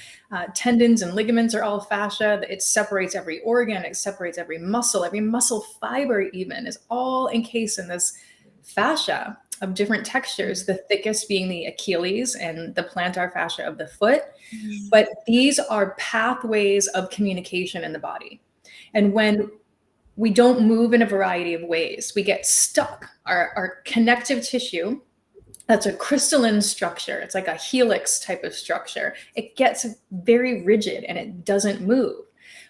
tendons and ligaments are all fascia. It separates every organ, it separates every muscle fiber even is all encased in this fascia of different textures, the thickest being the Achilles and the plantar fascia of the foot. But these are pathways of communication in the body. And when we don't move in a variety of ways, we get stuck. Our connective tissue, that's a crystalline structure. It's like a helix type of structure. It gets very rigid and it doesn't move.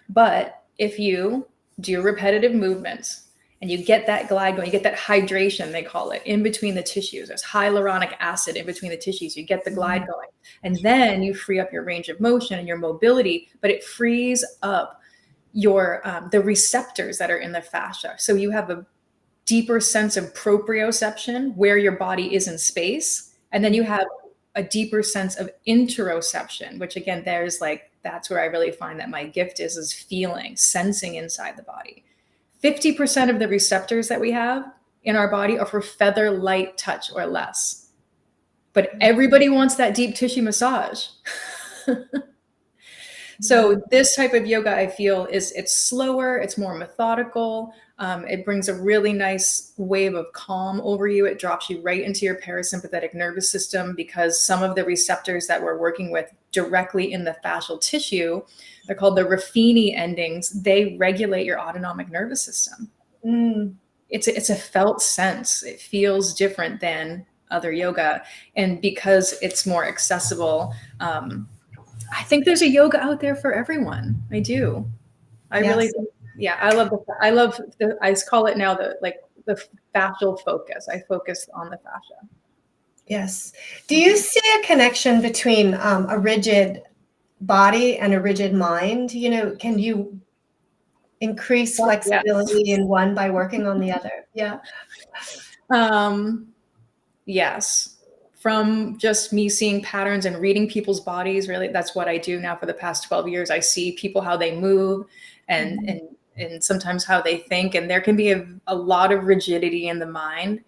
But if you do repetitive movements and you get that glide going, you get that hydration, they call it, in between the tissues. There's hyaluronic acid in between the tissues. You get the glide going. And then you free up your range of motion and your mobility, but it frees up your the receptors that are in the fascia. So you have a deeper sense of proprioception, where your body is in space. And then you have a deeper sense of interoception, which again, that's where I really find that my gift is feeling, sensing inside the body. 50% of the receptors that we have in our body are for feather light touch or less. But everybody wants that deep tissue massage. So this type of yoga, I feel, it's slower, it's more methodical. It brings a really nice wave of calm over you. It drops you right into your parasympathetic nervous system, because some of the receptors that we're working with directly in the fascial tissue, they're called the Ruffini endings. They regulate your autonomic nervous system. It's a felt sense. It feels different than other yoga. And because it's more accessible, I think there's a yoga out there for everyone. I do. I really think, I I call it now the fascial focus. I focus on the fascia. Yes. Do you see a connection between a rigid body and a rigid mind? Can you increase flexibility in one by working on the other? Yeah. Yes. From just me seeing patterns and reading people's bodies, really, that's what I do now for the past 12 years. I see people, how they move and sometimes how they think. And there can be a lot of rigidity in the mind.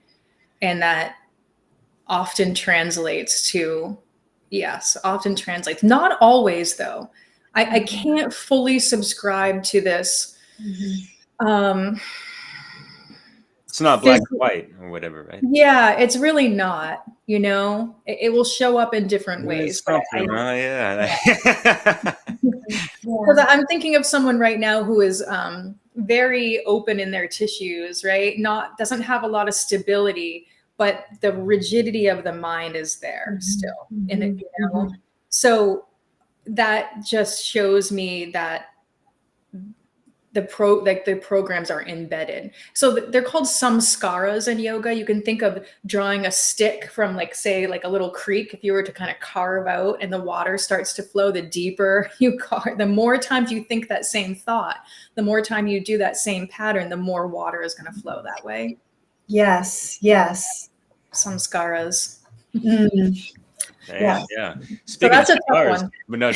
And that often translates. Not always, though. I can't fully subscribe to this. It's not black and white or wwhatever, right? Yeah, it's really not. It will show up in different ways. Because I'm thinking of someone right now who is very open in their tissues, right? Doesn't have a lot of stability, but the rigidity of the mind is there still. So that just shows me that the programs are embedded. So they're called samskaras in yoga. You can think of drawing a stick from say a little creek. If you were to kind of carve out and the water starts to flow, the deeper you carve, the more times you think that same thought, the more time you do that same pattern, the more water is going to flow that way. Yes. Samskaras. Yeah. Speaking so that's of a tough one. But no,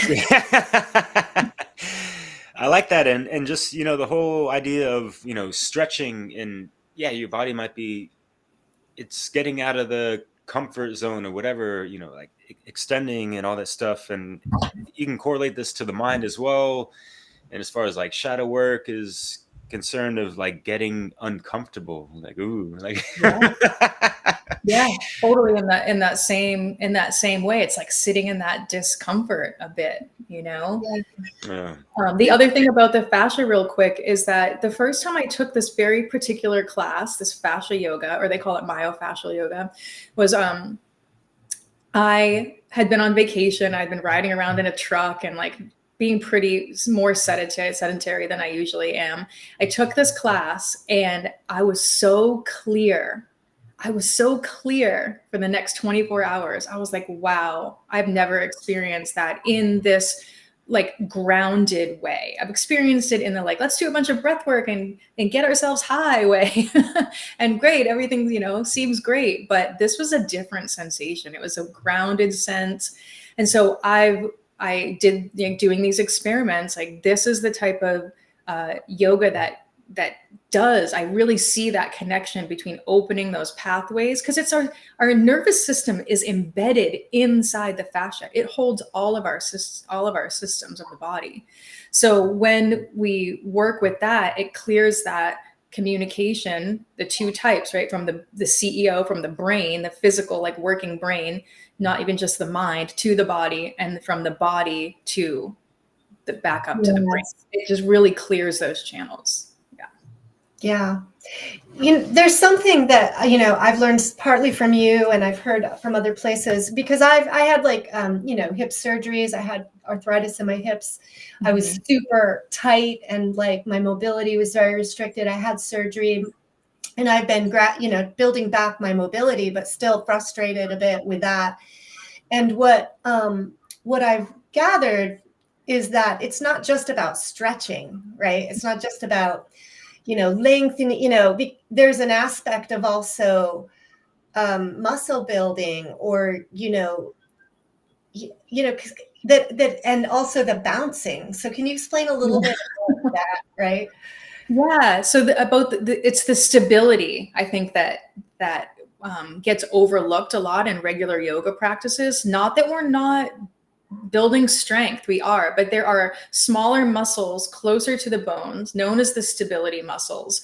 I like that. And just, the whole idea of, stretching and your body might be, it's getting out of the comfort zone or whatever, like extending and all that stuff. And you can correlate this to the mind as well. And as far as shadow work is concerned, of getting uncomfortable, Yeah, totally. In that same way, it's like sitting in that discomfort a bit, Yeah. The other thing about the fascia, real quick, is that the first time I took this very particular class, this fascia yoga, or they call it myofascial yoga, was I had been on vacation. I'd been riding around in a truck and being pretty more sedentary than I usually am. I took this class and I was so clear for the next 24 hours. I was like, wow, I've never experienced that in this like grounded way. I've experienced it in the like, let's do a bunch of breath work and get ourselves high way. And great, everything, you know, seems great. But this was a different sensation. It was a grounded sense. And so I did, you know, doing these experiments, like this is the type of yoga that does, I really see that connection between opening those pathways, because it's our nervous system is embedded inside the fascia. It holds all of our systems of the body. So when we work with that, it clears that communication, the two types, right? From the CEO, from the brain, the physical, like working brain, not even just the mind, to the body, and from the body to the back up to the brain. It just really clears those channels. Yeah. You know, there's something that, you know, I've learned partly from you and I've heard from other places, because I had like, you know, hip surgeries. I had arthritis in my hips. Mm-hmm. I was super tight and like my mobility was very restricted. I had surgery and I've been, you know, building back my mobility, but still frustrated a bit with that. And what I've gathered is that it's not just about stretching, right? It's not just about, you know, length, and, you know, there's an aspect of also muscle building, or, you know, that, and also the bouncing. So can you explain a little bit about that, right? Yeah. So it's the stability, I think, that gets overlooked a lot in regular yoga practices. Not that we're not building strength, we are, but there are smaller muscles closer to the bones known as the stability muscles.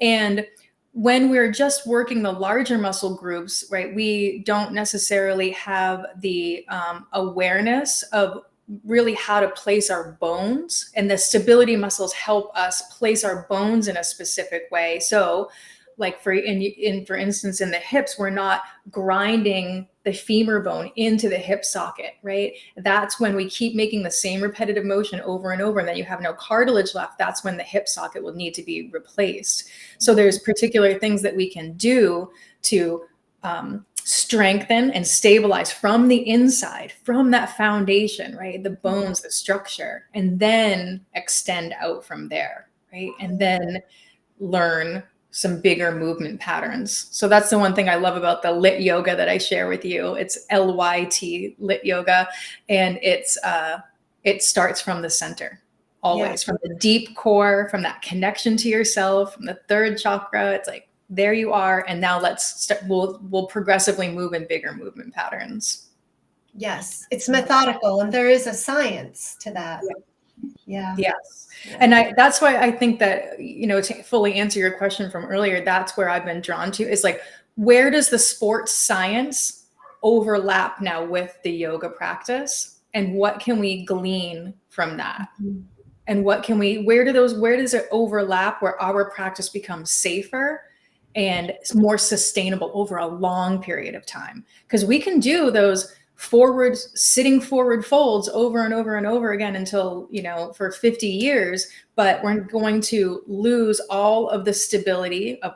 And when we're just working the larger muscle groups, right, we don't necessarily have the awareness of really how to place our bones, and the stability muscles help us place our bones in a specific way. So like for instance, in the hips, we're not grinding the femur bone into the hip socket, right? That's when we keep making the same repetitive motion over and over, and then you have no cartilage left. That's when the hip socket will need to be replaced. So there's particular things that we can do to strengthen and stabilize from the inside, from that foundation, right? The bones, the structure, and then extend out from there, right? And then learn some bigger movement patterns. So that's the one thing I love about the lit yoga that I share with you. It's LYT, lit yoga, and it starts from the center, always, from the deep core, from that connection to yourself, from the third chakra. It's like, there you are, and now let's start. We'll progressively move in bigger movement patterns. Yes, it's methodical, and there is a science to that. Yeah. Yes. And that's why I think that, you know, to fully answer your question from earlier, that's where I've been drawn to, is like, where does the sports science overlap now with the yoga practice, and what can we glean from that? Mm-hmm. And where does it overlap, where our practice becomes safer and more sustainable over a long period of time? Because we can do those sitting forward folds over and over and over again until, you know, for 50 years, but we're going to lose all of the stability of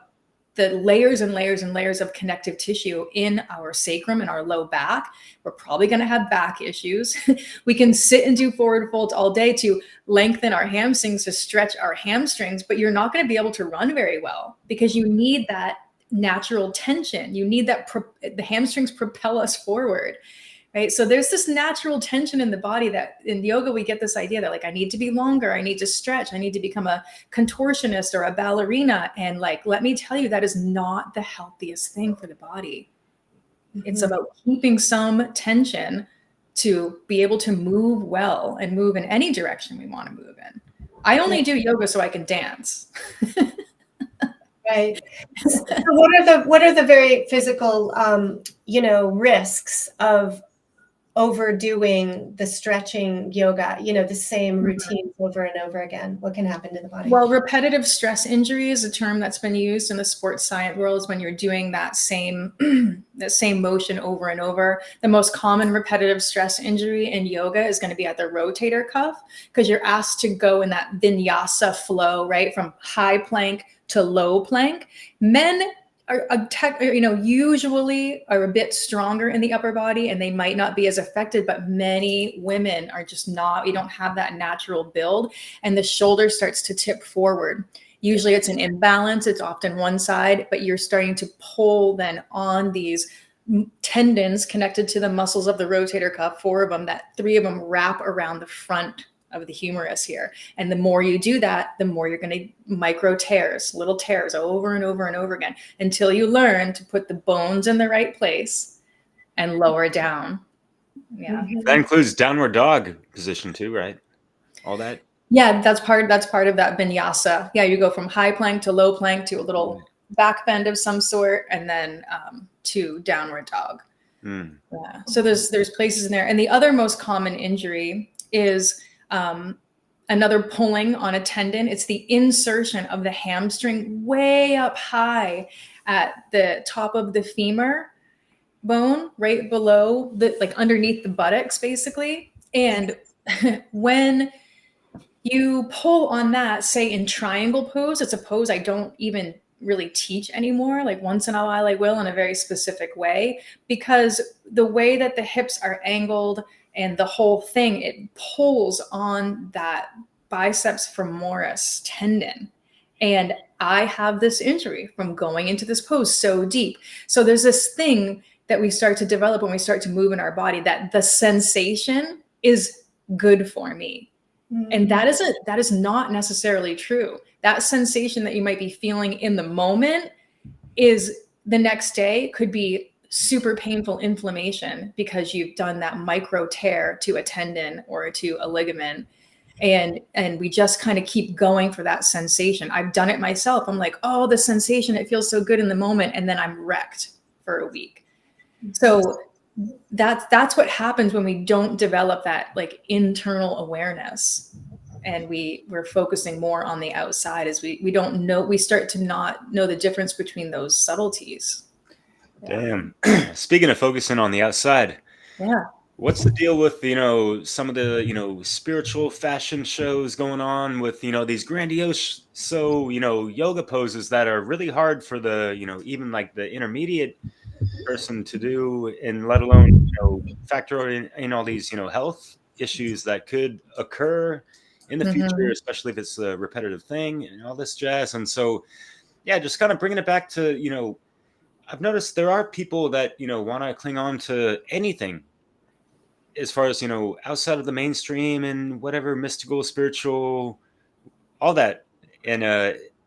the layers and layers and layers of connective tissue in our sacrum and our low back. We're probably going to have back issues. We can sit and do forward folds all day to lengthen our hamstrings, to stretch our hamstrings, but you're not going to be able to run very well, because you need that natural tension. You need that, the hamstrings propel us forward. Right. So there's this natural tension in the body that in yoga, we get this idea that like, I need to be longer. I need to stretch. I need to become a contortionist or a ballerina. And like, let me tell you, that is not the healthiest thing for the body. Mm-hmm. It's about keeping some tension to be able to move well and move in any direction we want to move in. I only do yoga so I can dance. Right. So what are the very physical, you know, risks of overdoing the stretching yoga, you know, the same routines over and over again? What can happen to the body? Well, repetitive stress injury is a term that's been used in the sports science world, is when you're doing that same motion over and over. The most common repetitive stress injury in yoga is going to be at the rotator cuff, because you're asked to go in that vinyasa flow, right? From high plank to low plank. Men usually are a bit stronger in the upper body, and they might not be as affected, but many women are just not, we don't have that natural build, and the shoulder starts to tip forward. Usually it's an imbalance. It's often one side, but you're starting to pull then on these tendons connected to the muscles of the rotator cuff, 4 of them, that 3 of them wrap around the front of the humerus here. And the more you do that, the more you're going to micro tears, little tears over and over and over again, until you learn to put the bones in the right place and lower down. Yeah. That includes downward dog position too, right? All that. Yeah, that's part of that vinyasa. Yeah, you go from high plank to low plank to a little back bend of some sort, and then to downward dog. Yeah. So there's places in there. And the other most common injury is another pulling on a tendon. It's the insertion of the hamstring way up high at the top of the femur bone, right below like underneath the buttocks, basically. And when you pull on that, say in triangle pose, it's a pose I don't even really teach anymore. Like once in a while I will, in a very specific way, because the way that the hips are angled and the whole thing, it pulls on that biceps femoris tendon. And I have this injury from going into this pose so deep. So there's this thing that we start to develop when we start to move in our body, that the sensation is good for me. And that is not necessarily true. That sensation that you might be feeling in the moment is the next day could be super painful inflammation because you've done that micro tear to a tendon or to a ligament. And we just kind of keep going for that sensation. I've done it myself. I'm like, oh, the sensation, it feels so good in the moment. And then I'm wrecked for a week. So that's what happens when we don't develop that like internal awareness, and we're focusing more on the outside, as we don't know, we start to not know the difference between those subtleties. Damn. Speaking of focusing on the outside, what's the deal with, some of the, spiritual fashion shows going on with, these grandiose, yoga poses that are really hard for the, even like the intermediate person to do, and let alone, factor in all these, health issues that could occur in the future, especially if it's a repetitive thing and all this jazz. And so, yeah, just kind of bringing it back to, I've noticed there are people that, want to cling on to anything as far as, outside of the mainstream and whatever mystical, spiritual, all that. And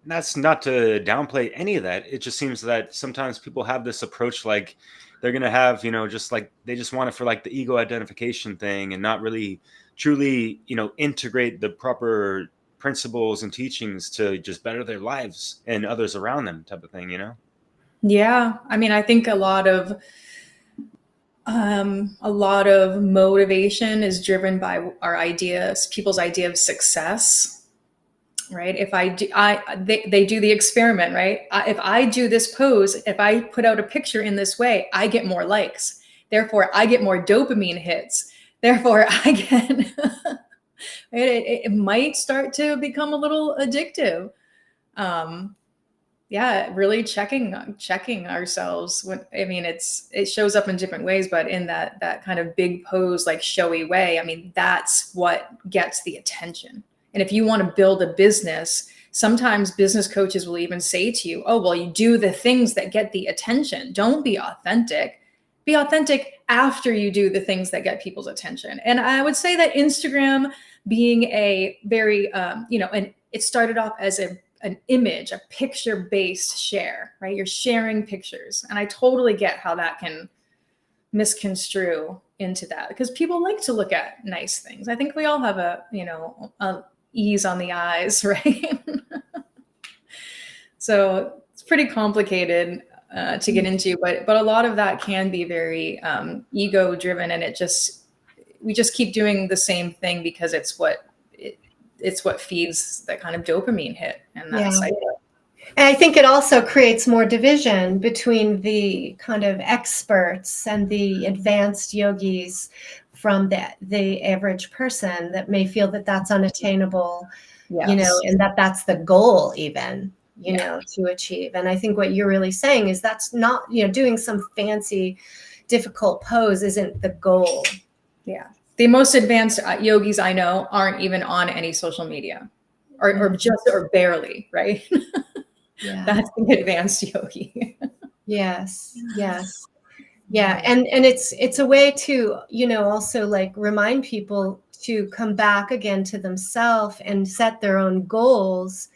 that's not to downplay any of that. It just seems that sometimes people have this approach, like they're going to have, just like they just want it for like the ego identification thing, and not really truly, integrate the proper principles and teachings to just better their lives and others around them, type of thing, Yeah. I mean, I think a lot of motivation is driven by our ideas, people's idea of success, right? If they do the experiment, right? If I do this pose, if I put out a picture in this way, I get more likes. Therefore, I get more dopamine hits. Therefore, I get, it might start to become a little addictive. Yeah, really checking ourselves. It shows up in different ways, but in that kind of big pose, like showy way, I mean, that's what gets the attention. And if you want to build a business, sometimes business coaches will even say to you, oh, well, you do the things that get the attention. Don't be authentic. Be authentic after you do the things that get people's attention. And I would say that Instagram, being a very, and it started off as an image, a picture-based share, right? You're sharing pictures. And I totally get how that can misconstrue into that, because people like to look at nice things. I think we all have a ease on the eyes, right? So it's pretty complicated to get into, but a lot of that can be very ego driven, and we just keep doing the same thing because it's what feeds that kind of dopamine hit and that cycle. And I think it also creates more division between the kind of experts and the advanced yogis from the average person that may feel that that's unattainable, and that's the goal even. to achieve. And I think what you're really saying is that's not, doing some fancy, difficult pose isn't the goal. Yeah. The most advanced yogis I know aren't even on any social media or barely, right? Yeah. That's the advanced yogi. Yes. Yes. Yeah. And it's a way to, also like remind people to come back again to themselves and set their own goals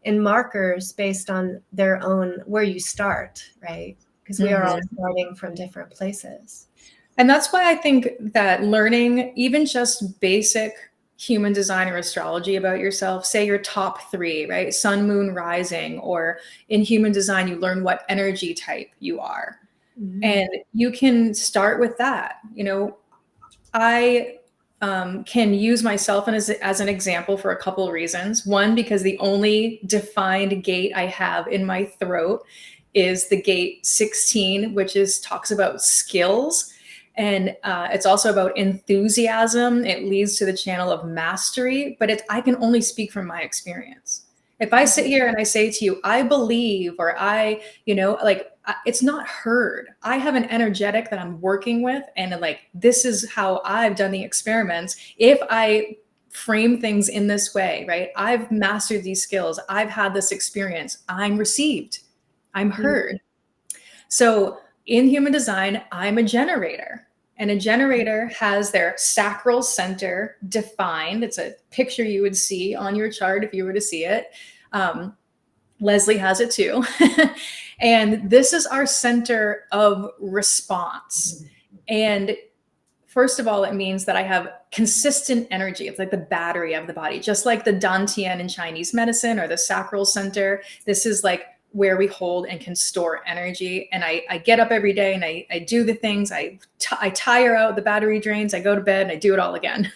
and markers based on their own, where you start, right? Because we are all starting from different places. And that's why I think that learning even just basic human design or astrology about yourself, say your top 3, right? Sun, moon, rising, or in human design, you learn what energy type you are. And you can start with that. I can use myself as an example for a couple of reasons. One, because the only defined gate I have in my throat is the gate 16, which talks about skills. And it's also about enthusiasm. It leads to the channel of mastery, but I can only speak from my experience. If I sit here and I say to you, I believe, or it's not heard. I have an energetic that I'm working with, and this is how I've done the experiments. If I frame things in this way, right? I've mastered these skills. I've had this experience. I'm received. I'm heard. So in human design, I'm a generator. And a generator has their sacral center defined. It's a picture you would see on your chart if you were to see it. Leslie has it too. And this is our center of response. And first of all, it means that I have consistent energy. It's like the battery of the body, just like the dantian in Chinese medicine or the sacral center. This is like where we hold and can store energy. And I get up every day and I do the things. I tire out, the battery drains, I go to bed and I do it all again.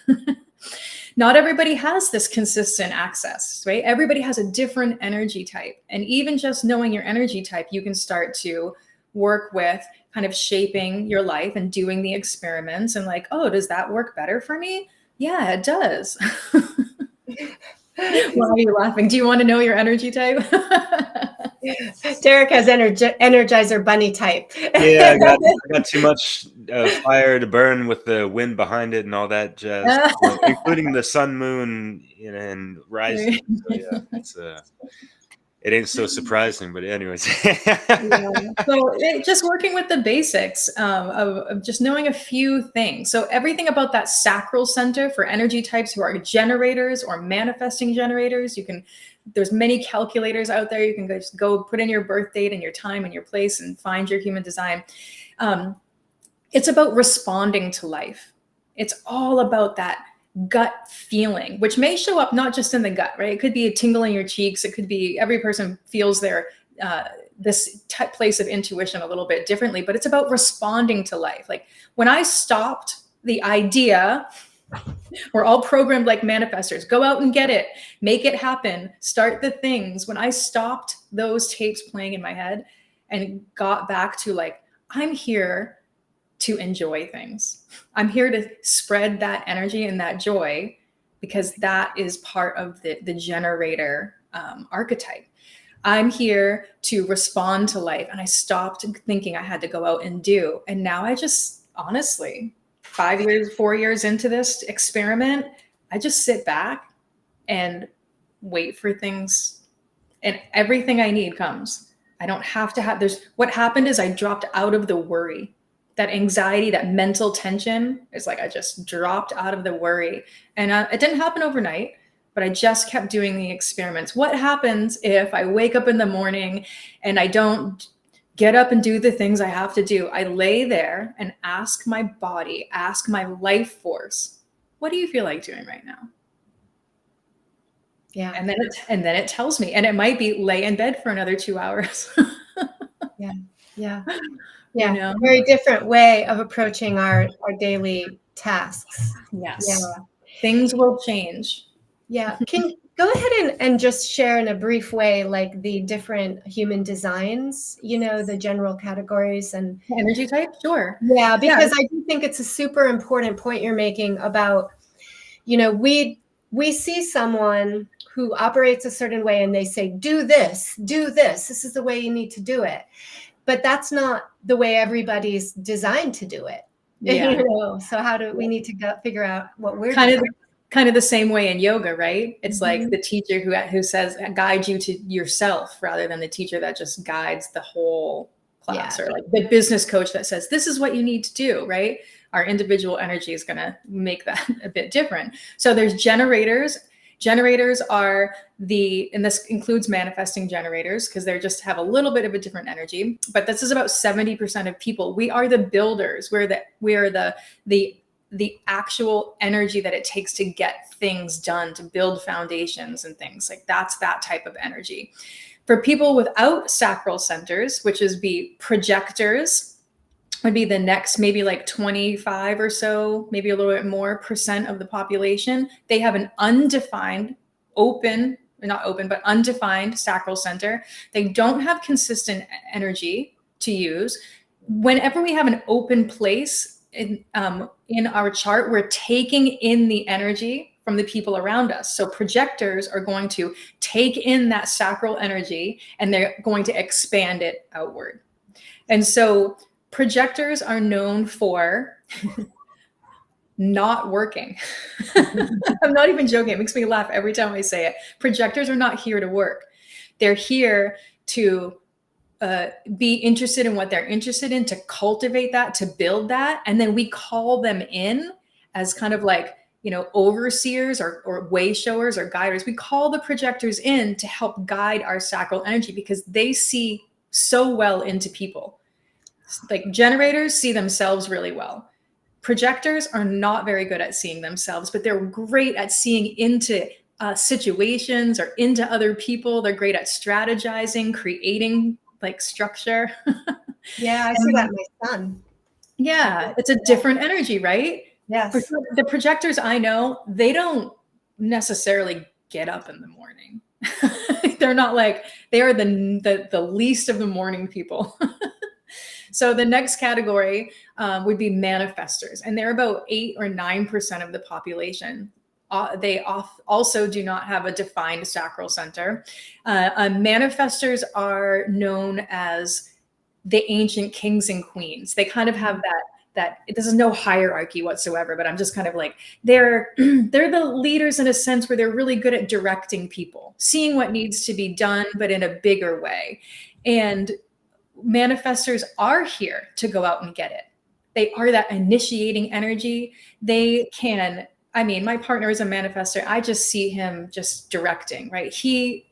Not everybody has this consistent access, right? Everybody has a different energy type. And even just knowing your energy type, you can start to work with kind of shaping your life and doing the experiments and oh, does that work better for me? Yeah, it does. Why are you laughing? Do you want to know your energy type? Derek has Energizer Bunny type. Yeah, I got too much fire to burn with the wind behind it and all that jazz, including the sun, moon, and rising. So yeah, it ain't so surprising, but anyways. So just working with the basics of just knowing a few things. So everything about that sacral center for energy types who are generators or manifesting generators, there's many calculators out there. You can just go put in your birth date and your time and your place and find your human design. It's about responding to life. It's all about that gut feeling, which may show up not just in the gut, right? It could be a tingle in your cheeks. It could be every person feels their this place of intuition a little bit differently, but it's about responding to life. Like when I stopped the idea, we're all programmed like manifestors. Go out and get it, make it happen, start the things. When I stopped those tapes playing in my head and got back to I'm here to enjoy things. I'm here to spread that energy and that joy because that is part of the generator archetype. I'm here to respond to life. And I stopped thinking I had to go out and do. And now I just, honestly, 4 years into this experiment, I just sit back and wait for things and everything I need comes. I don't have to have, what happened is I dropped out of the worry. That anxiety, that mental tension is I just dropped out of the worry. And it didn't happen overnight, but I just kept doing the experiments. What happens if I wake up in the morning and I don't get up and do the things I have to do? I lay there and ask my body, ask my life force, what do you feel like doing right now? Yeah. And then it tells me, and it might be lay in bed for another 2 hours. Yeah. Yeah. Yeah, very different way of approaching our daily tasks. Yes. Yeah. Things will change. Yeah. Can you go ahead and just share in a brief way, the different human designs, the general categories and energy type? Sure. Yeah, because I do think it's a super important point you're making about, we see someone who operates a certain way, and they say, do this, this is the way you need to do it. But that's not the way everybody's designed to do it. Yeah. You know? So how do we need to figure out what we're kind doing? of the same way in yoga, right? It's like the teacher who says guide you to yourself rather than the teacher that just guides the whole class, or like the business coach that says this is what you need to do, right? Our individual energy is going to make that a bit different. So there's generators. Generators are and this includes manifesting generators because they just have a little bit of a different energy, but this is about 70% of people. We are the builders. We are the actual energy that it takes to get things done, to build foundations and things like that's that type of energy. For people without sacral centers, which is projectors, would be the next, maybe like 25 or so, maybe a little bit more % of the population. They have an undefined, undefined sacral center. They don't have consistent energy to use. Whenever we have an open place in our chart, we're taking in the energy from the people around us. So projectors are going to take in that sacral energy and they're going to expand it outward. And so projectors are known for not working. I'm not even joking. It makes me laugh every time I say it. Projectors are not here to work. They're here to be interested in what they're interested in, to cultivate that, to build that. And then we call them in as kind of like, overseers or way showers or guiders. We call the projectors in to help guide our sacral energy because they see so well into people. Like generators see themselves really well. Projectors are not very good at seeing themselves, but they're great at seeing into situations or into other people. They're great at strategizing, creating like structure. Yeah, I see that in my son. Yeah, it's a different energy, right? Yes. The projectors I know, they don't necessarily get up in the morning. They're not like, they are the least of the morning people. So the next category would be manifestors, and they're about 8 or 9% of the population. They also do not have a defined sacral center. Manifestors are known as the ancient kings and queens. They kind of have that this is no hierarchy whatsoever, but I'm just kind of like, they're the leaders in a sense where they're really good at directing people, seeing what needs to be done, but in a bigger way. And manifestors are here to go out and get it. They are that initiating energy. They can, my partner is a manifestor. I just see him just directing, right? He,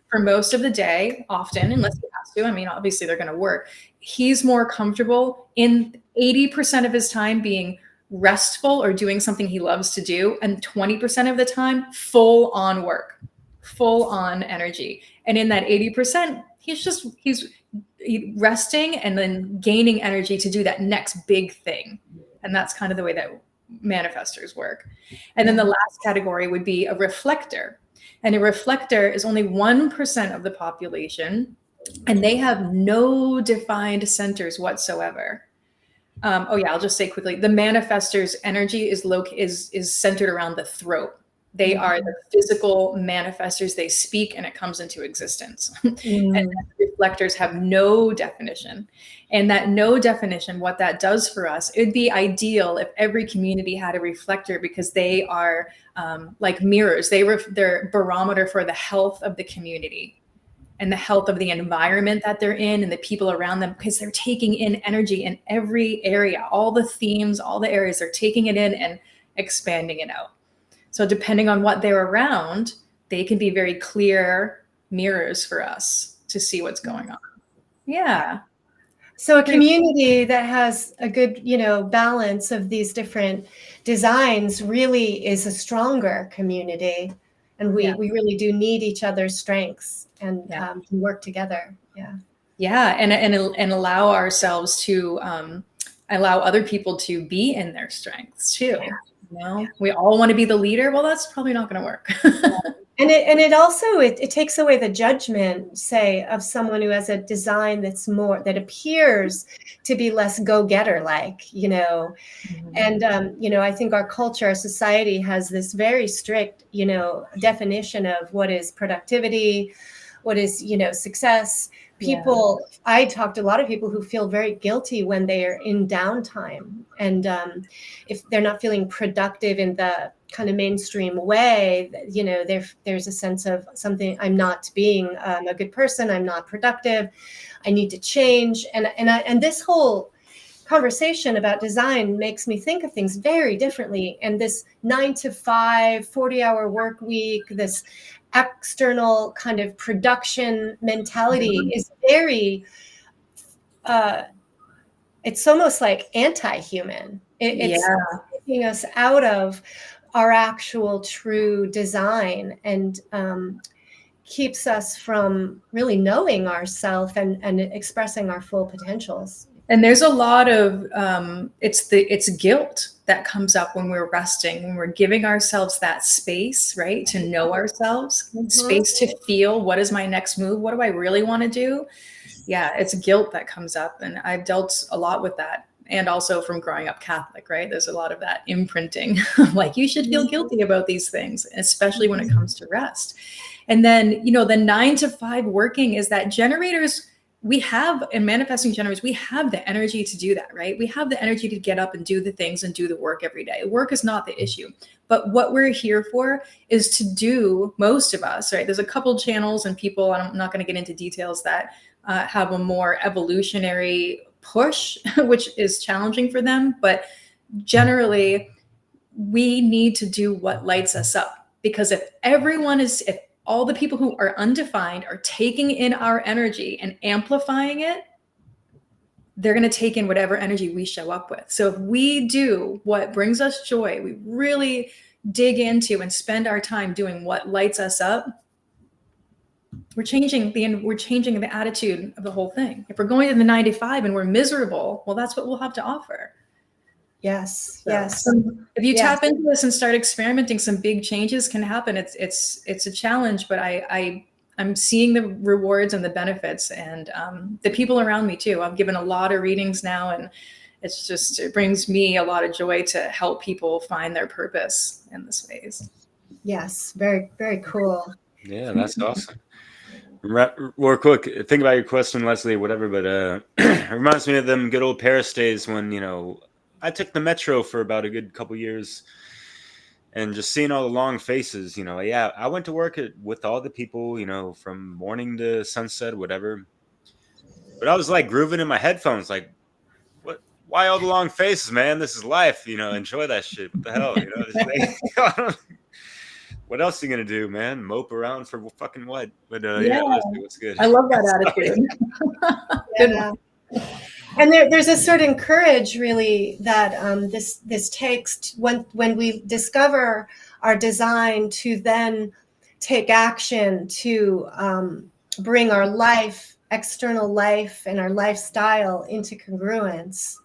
for most of the day, often, unless he has to, obviously they're going to work. He's more comfortable in 80% of his time being restful or doing something he loves to do. And 20% of the time, full on work, full on energy. And in that 80%, he's resting and then gaining energy to do that next big thing. And that's kind of the way that manifestors work. And then the last category would be a reflector. And a reflector is only 1% of the population, and they have no defined centers whatsoever. I'll just say quickly, the manifestor's energy is centered around the throat. They are the physical manifestors. They speak and it comes into existence. And reflectors have no definition. And that no definition, what that does for us, it'd be ideal if every community had a reflector, because they are like mirrors. They're barometer for the health of the community and the health of the environment that they're in and the people around them, because they're taking in energy in every area, all the themes, all the areas, they're taking it in and expanding it out. So depending on what they're around, they can be very clear mirrors for us to see what's going on. Yeah. So a community that has a good, balance of these different designs really is a stronger community. And we really do need each other's strengths and can work together. Yeah. Yeah. And allow ourselves to allow other people to be in their strengths too. We all want to be the leader. Well, that's probably not going to work. And it also it takes away the judgment, say, of someone who has a design that appears to be less go-getter like, you know. And you know, I think our culture, our society has this very strict, you know, definition of what is productivity, what is, you know, success. People, I talked to a lot of people who feel very guilty when they are in downtime, and if they're not feeling productive in the kind of mainstream way, you know, there's a sense of something, I'm not being a good person, I'm not productive, I need to change. And this whole conversation about design makes me think of things very differently. And this 9 to 5, 40-hour work week, this external kind of production mentality is very, it's almost like anti-human. It's taking us out of our actual true design, and keeps us from really knowing ourselves and expressing our full potentials. And there's a lot of it's guilt that comes up when we're resting, when we're giving ourselves that space, right, to know ourselves, space to feel what is my next move, what do I really want to do. Yeah, it's guilt that comes up, and I've dealt a lot with that. And also from growing up Catholic, right? There's a lot of that imprinting, like you should feel guilty about these things, especially when it comes to rest. And then, you know, the 9 to 5 working is that generators, we have, and manifesting generators, we have the energy to do that, right? We have the energy to get up and do the things and do the work every day. Work is not the issue. But what we're here for is to do, most of us, right? There's a couple channels and people, and I'm not going to get into details, that have a more evolutionary push, which is challenging for them. But generally, we need to do what lights us up. Because if all the people who are undefined are taking in our energy and amplifying it, they're going to take in whatever energy we show up with. So if we do what brings us joy, we really dig into and spend our time doing what lights us up, we're changing the attitude of the whole thing. If we're going to the 9 to 5 and we're miserable, well, that's what we'll have to offer. Yes. So, Yes. If you tap into this and start experimenting, some big changes can happen. It's a challenge, but I'm seeing the rewards and the benefits, and the people around me too. I've given a lot of readings now, and it brings me a lot of joy to help people find their purpose in this ways. Yes. Very, very cool. Yeah, that's awesome. Real quick, think about your question, Leslie, whatever, but it reminds me of them good old Paris days when, you know, I took the metro for about a good couple years, and just seeing all the long faces, you know, yeah, I went to work with all the people, you know, from morning to sunset, whatever. But I was like grooving in my headphones, like, what? Why all the long faces, man? This is life, you know. Enjoy that shit. What the hell, you know? What else are you gonna do, man? Mope around for fucking what? But yeah, Leslie, what's good? I love that attitude. Good one. And there's a certain courage, really, that this takes when we discover our design to then take action to bring our life, external life, and our lifestyle into congruence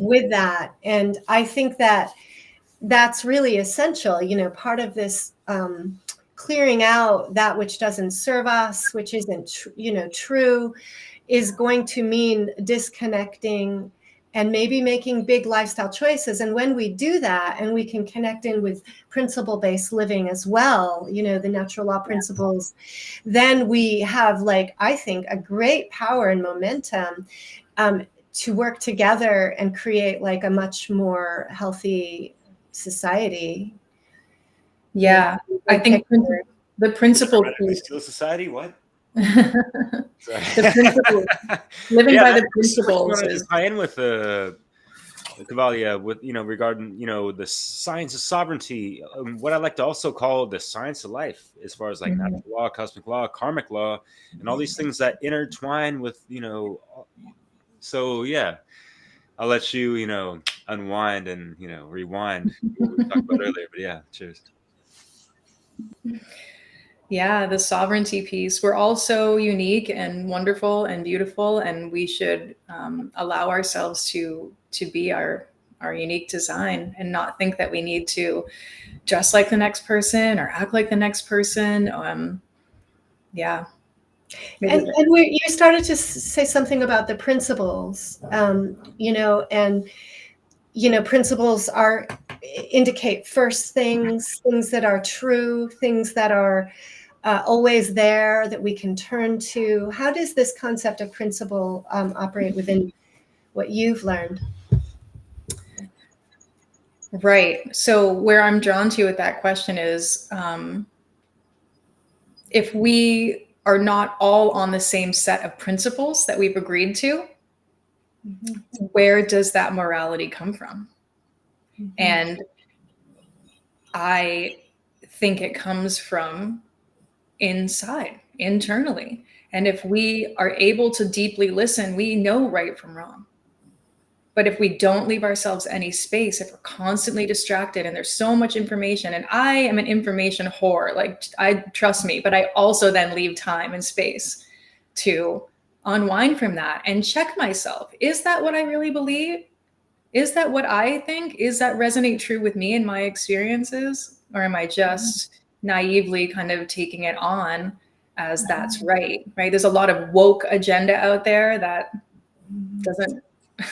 with that. And I think that that's really essential. You know, part of this clearing out that which doesn't serve us, which isn't true, is going to mean disconnecting and maybe making big lifestyle choices. And when we do that, and we can connect in with principle-based living as well, you know, the natural law principles, then we have, like, I think, a great power and momentum to work together and create like a much more healthy society. Yeah, I think the principle Steel society, what? The principle, living by the principles. Is tie in with the Kavalya, with, you know, regarding, you know, the science of sovereignty. What I like to also call the science of life, as far as like natural law, cosmic law, karmic law, and all these things that intertwine with, you know. So yeah, I'll let you, you know, unwind and, you know, rewind what we talked about earlier. But yeah, cheers. Yeah, the sovereignty piece. We're all so unique and wonderful and beautiful, and we should allow ourselves to be our our unique design and not think that we need to dress like the next person or act like the next person. Yeah. And you started to say something about the principles, you know, and, you know, principles indicate first things that are true, things that are always there that we can turn to. How does this concept of principle operate within what you've learned? Right. So where I'm drawn to with that question is, if we are not all on the same set of principles that we've agreed to, where does that morality come from? And I think it comes from inside, internally. And if we are able to deeply listen, we know right from wrong. But if we don't leave ourselves any space, if we're constantly distracted and there's so much information, and I am an information whore, like, trust me, but I also then leave time and space to unwind from that and check myself. Is that what I really believe? Is that what I think? Is that resonate true with me and my experiences? Or am I just naively kind of taking it on as that's right? There's a lot of woke agenda out there that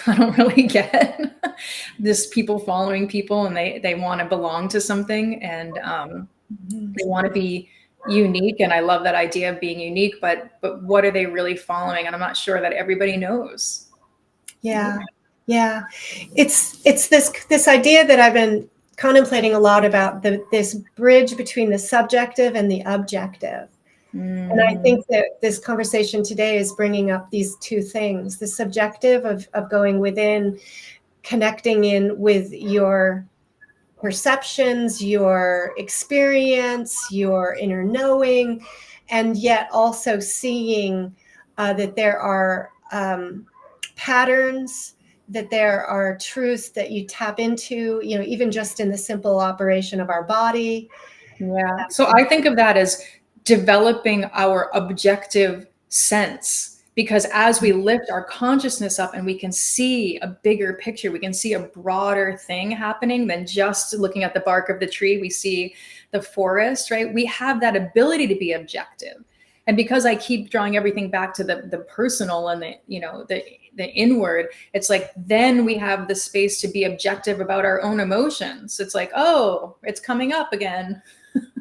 I don't really get this, people following people, and they want to belong to something, and they want to be unique. And I love that idea of being unique, but what are they really following? And I'm not sure that everybody knows. Yeah. It's this idea that I've been contemplating a lot about, this bridge between the subjective and the objective. And I think that this conversation today is bringing up these two things: the subjective of going within, connecting in with your perceptions, your experience, your inner knowing, and yet also seeing that there are patterns, that there are truths that you tap into, you know, even just in the simple operation of our body. Yeah. So I think of that as developing our objective sense, because as we lift our consciousness up and we can see a bigger picture, we can see a broader thing happening than just looking at the bark of the tree. We see the forest, right? We have that ability to be objective. And because I keep drawing everything back to the personal and the inward, it's like, then we have the space to be objective about our own emotions. It's like, oh, it's coming up again.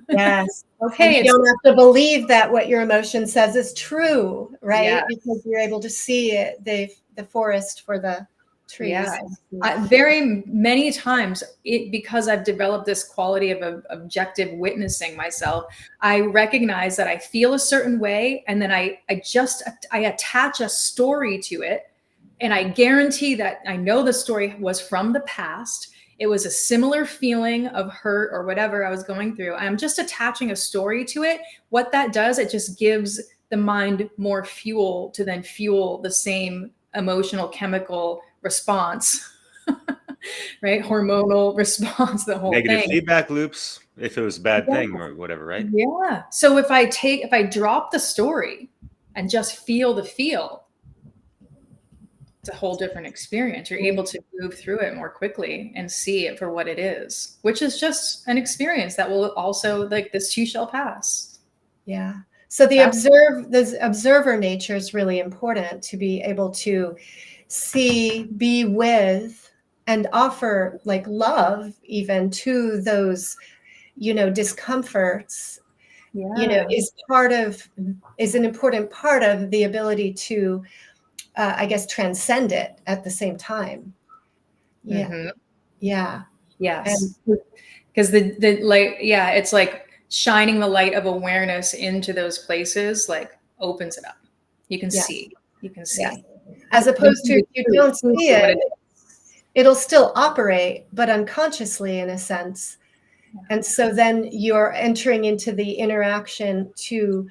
Yes. Okay. You don't have to believe that what your emotion says is true, right? Yes. Because you're able to see it, the forest for the trees. Yeah. Very many times, because I've developed this quality of objective witnessing myself, I recognize that I feel a certain way, and then I attach a story to it, and I guarantee that I know the story was from the past. It was a similar feeling of hurt or whatever I was going through. I'm just attaching a story to it. What that does, it just gives the mind more fuel to then fuel the same emotional chemical response, right? Hormonal response, the whole Negative thing. feedback loops, if it was a bad thing or whatever, right? Yeah. So if I drop the story and just feel the feel, it's a whole different experience. You're able to move through it more quickly and see it for what it is, which is just an experience that will also, like, this too shall pass. Yeah. So the observer nature is really important, to be able to see, be with, and offer like love even to those, discomforts, is an important part of the ability to, I guess, transcend it at the same time. Yeah. Mm-hmm. Yeah. Yes. Because the light, it's like shining the light of awareness into those places, like, opens it up. You can see. You can see. Yeah. As opposed to, if you don't see it, it'll still operate, but unconsciously in a sense. And so then you're entering into the interaction to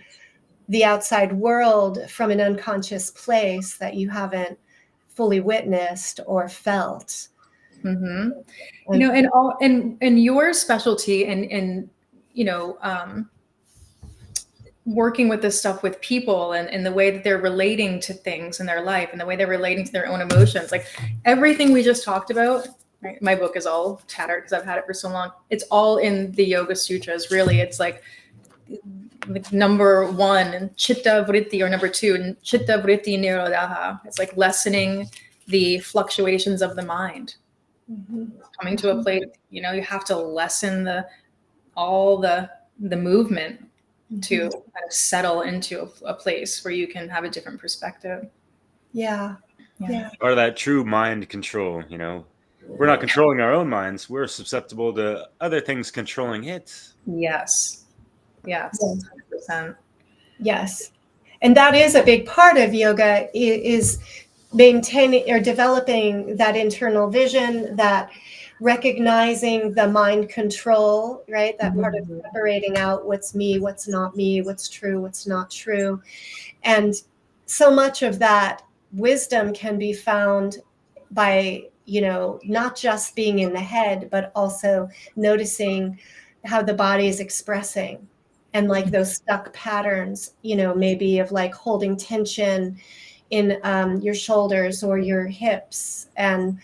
the outside world from an unconscious place that you haven't fully witnessed or felt. Mm-hmm. And your specialty and working with this stuff with people and the way that they're relating to things in their life and the way they're relating to their own emotions, like everything we just talked about right? My book is all tattered because I've had it for so long. It's all in the Yoga Sutras. Really, it's like number 1, chitta vritti, or number 2, chitta vritti nirodha. It's like lessening the fluctuations of the mind. Coming to a place, you know, you have to lessen all the movement to kind of settle into a place where you can have a different perspective. Yeah. Or that true mind control, you know. We're not controlling our own minds. We're susceptible to other things controlling it. Yes. 100%. Yes. And that is a big part of yoga, is maintaining or developing that internal vision, that recognizing the mind control, right? That part of separating out what's me, what's not me, what's true, what's not true. And so much of that wisdom can be found by, you know, not just being in the head, but also noticing how the body is expressing. And like those stuck patterns, you know, maybe of like holding tension in your shoulders or your hips. And,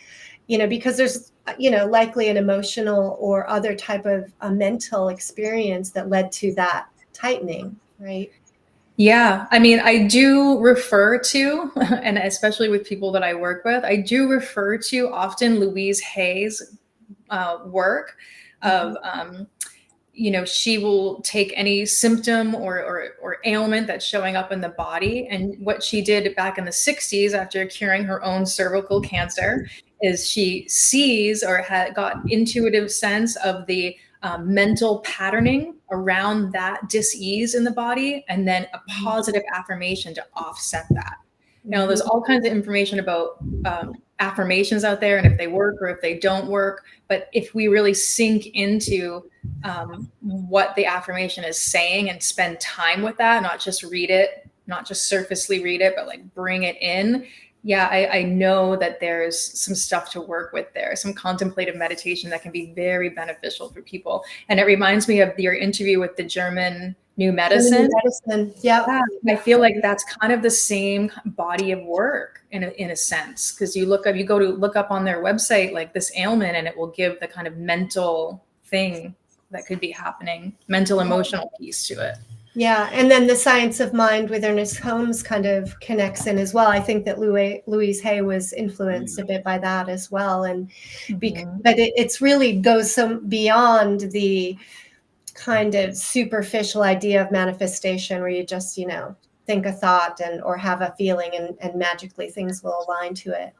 you know, because there's, you know, likely an emotional or other type of a mental experience that led to that tightening, right? Yeah, I mean, I do refer to, and especially with people that I work with, I do refer to often Louise Hay's work of, you know, she will take any symptom or ailment that's showing up in the body. And what she did back in the 60s after curing her own cervical cancer is she sees or had got intuitive sense of the mental patterning around that dis-ease in the body, and then a positive affirmation to offset that. You know, there's all kinds of information about affirmations out there and if they work or if they don't work. But if we really sink into what the affirmation is saying and spend time with that, not just read it, not just surfacely read it, but like bring it in. Yeah, I know that there's some stuff to work with there, some contemplative meditation that can be very beneficial for people. And it reminds me of your interview with the German New Medicine. Yeah. I feel like that's kind of the same body of work in a sense, because you go to look up on their website like this ailment, and it will give the kind of mental thing that could be happening, mental emotional piece to it. Yeah, and then the science of mind with Ernest Holmes kind of connects in as well. I think that Louise Hay was influenced a bit by that as well, and but it's really goes so beyond the kind of superficial idea of manifestation, where you just, you know, think a thought or have a feeling, and magically things will align to it.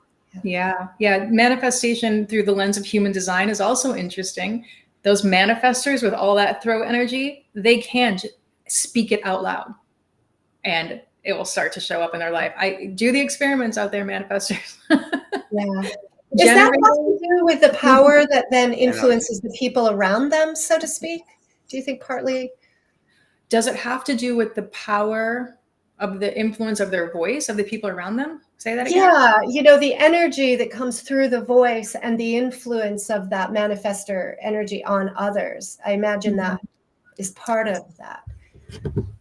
Yeah, manifestation through the lens of human design is also interesting. Those manifestors with all that throat energy, they can speak it out loud and it will start to show up in their life. I do the experiments out there, manifestors. Yeah. Is that something to do with the power that then influences the people around them, so to speak? Do you think partly? Does it have to do with the power of the influence of their voice, of the people around them? Say that again. Yeah, you know, the energy that comes through the voice and the influence of that manifestor energy on others. I imagine that is part of that.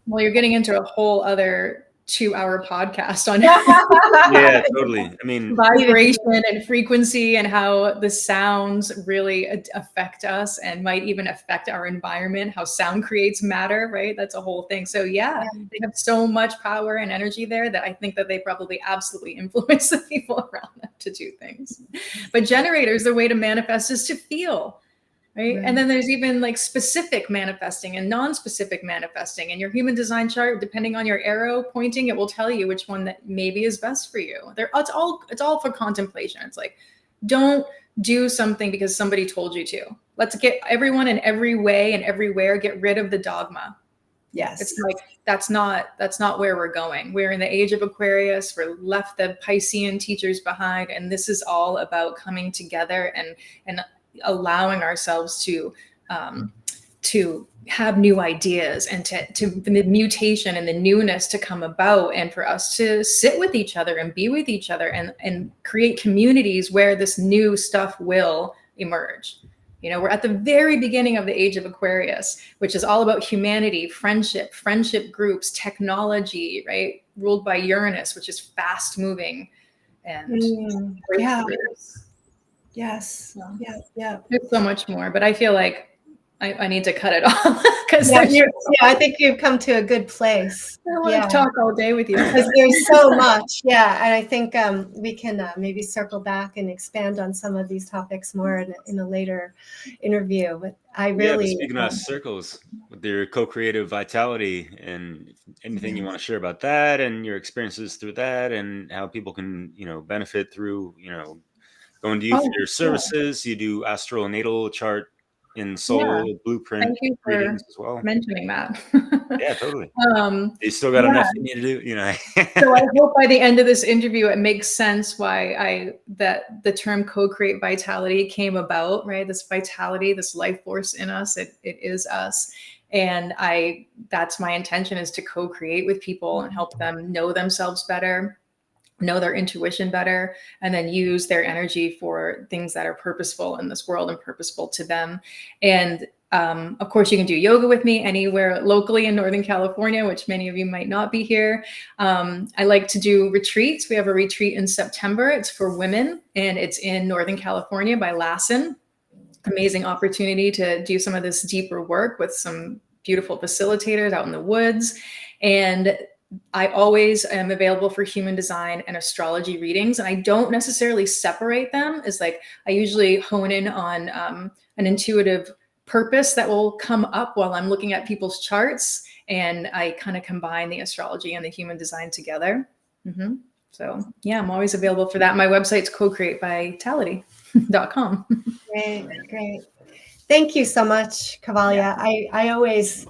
Well, you're getting into a whole other 2-hour podcast on Yeah, totally. I mean, vibration and frequency and how the sounds really affect us and might even affect our environment, how sound creates matter, right? That's a whole thing. So yeah, they have so much power and energy there that I think that they probably absolutely influence the people around them to do things. But generators, their way to manifest is to feel. Right? And then there's even like specific manifesting and non-specific manifesting. And your human design chart, depending on your arrow pointing, it will tell you which one that maybe is best for you. It's all for contemplation. It's like, don't do something because somebody told you to. Let's get everyone in every way and everywhere, get rid of the dogma. Yes. It's like, that's not where we're going. We're in the age of Aquarius. We're left the Piscean teachers behind. And this is all about coming together and allowing ourselves to have new ideas and to the mutation and the newness to come about, and for us to sit with each other and be with each other and create communities where this new stuff will emerge. You know, we're at the very beginning of the age of Aquarius, which is all about humanity, friendship groups, technology, right? Ruled by Uranus, which is fast moving and breakthroughs. Yes. So Yeah. there's so much more, but I feel like I need to cut it off because I think you've come to a good place. I want to talk all day with you. Because there's so much. Yeah. And I think we can maybe circle back and expand on some of these topics more in a later interview. But I really. But speaking of circles, with your co-creative vitality and anything you want to share about that and your experiences through that and how people can, benefit through, going to you for your services. You do astral natal chart in soul blueprint Thank you for readings as well. mentioning that. Yeah, totally. You still got enough you need to do, So I hope by the end of this interview, it makes sense why that the term co-create vitality came about, right? This vitality, this life force in us, it is us. And that's my intention, is to co-create with people and help them know themselves better, know their intuition better, and then use their energy for things that are purposeful in this world and purposeful to them. And of course, you can do yoga with me anywhere locally in Northern California, which many of you might not be here. I like to do retreats. We have a retreat in September. It's for women, and it's in Northern California by Lassen. Amazing opportunity to do some of this deeper work with some beautiful facilitators out in the woods. And I always am available for human design and astrology readings. And I don't necessarily separate them. It's like I usually hone in on an intuitive purpose that will come up while I'm looking at people's charts. And I kind of combine the astrology and the human design together. So yeah, I'm always available for that. My website's co-createvitality.com. Great. Thank you so much, Kavalya. I always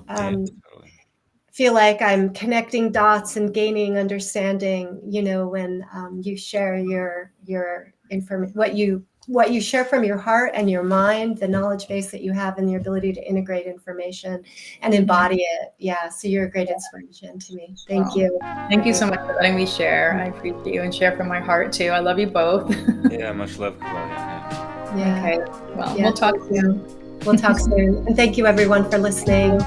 feel like I'm connecting dots and gaining understanding, when you share your information, what you share from your heart and your mind, the knowledge base that you have and your ability to integrate information and embody it. Yeah. So you're a great inspiration to me. Thank you. Thank you so much for letting me share. I appreciate you and share from my heart too. I love you both. Yeah. Much love, Kavalya. Yeah. Okay. Well, we'll talk soon. We'll talk soon. And thank you everyone for listening.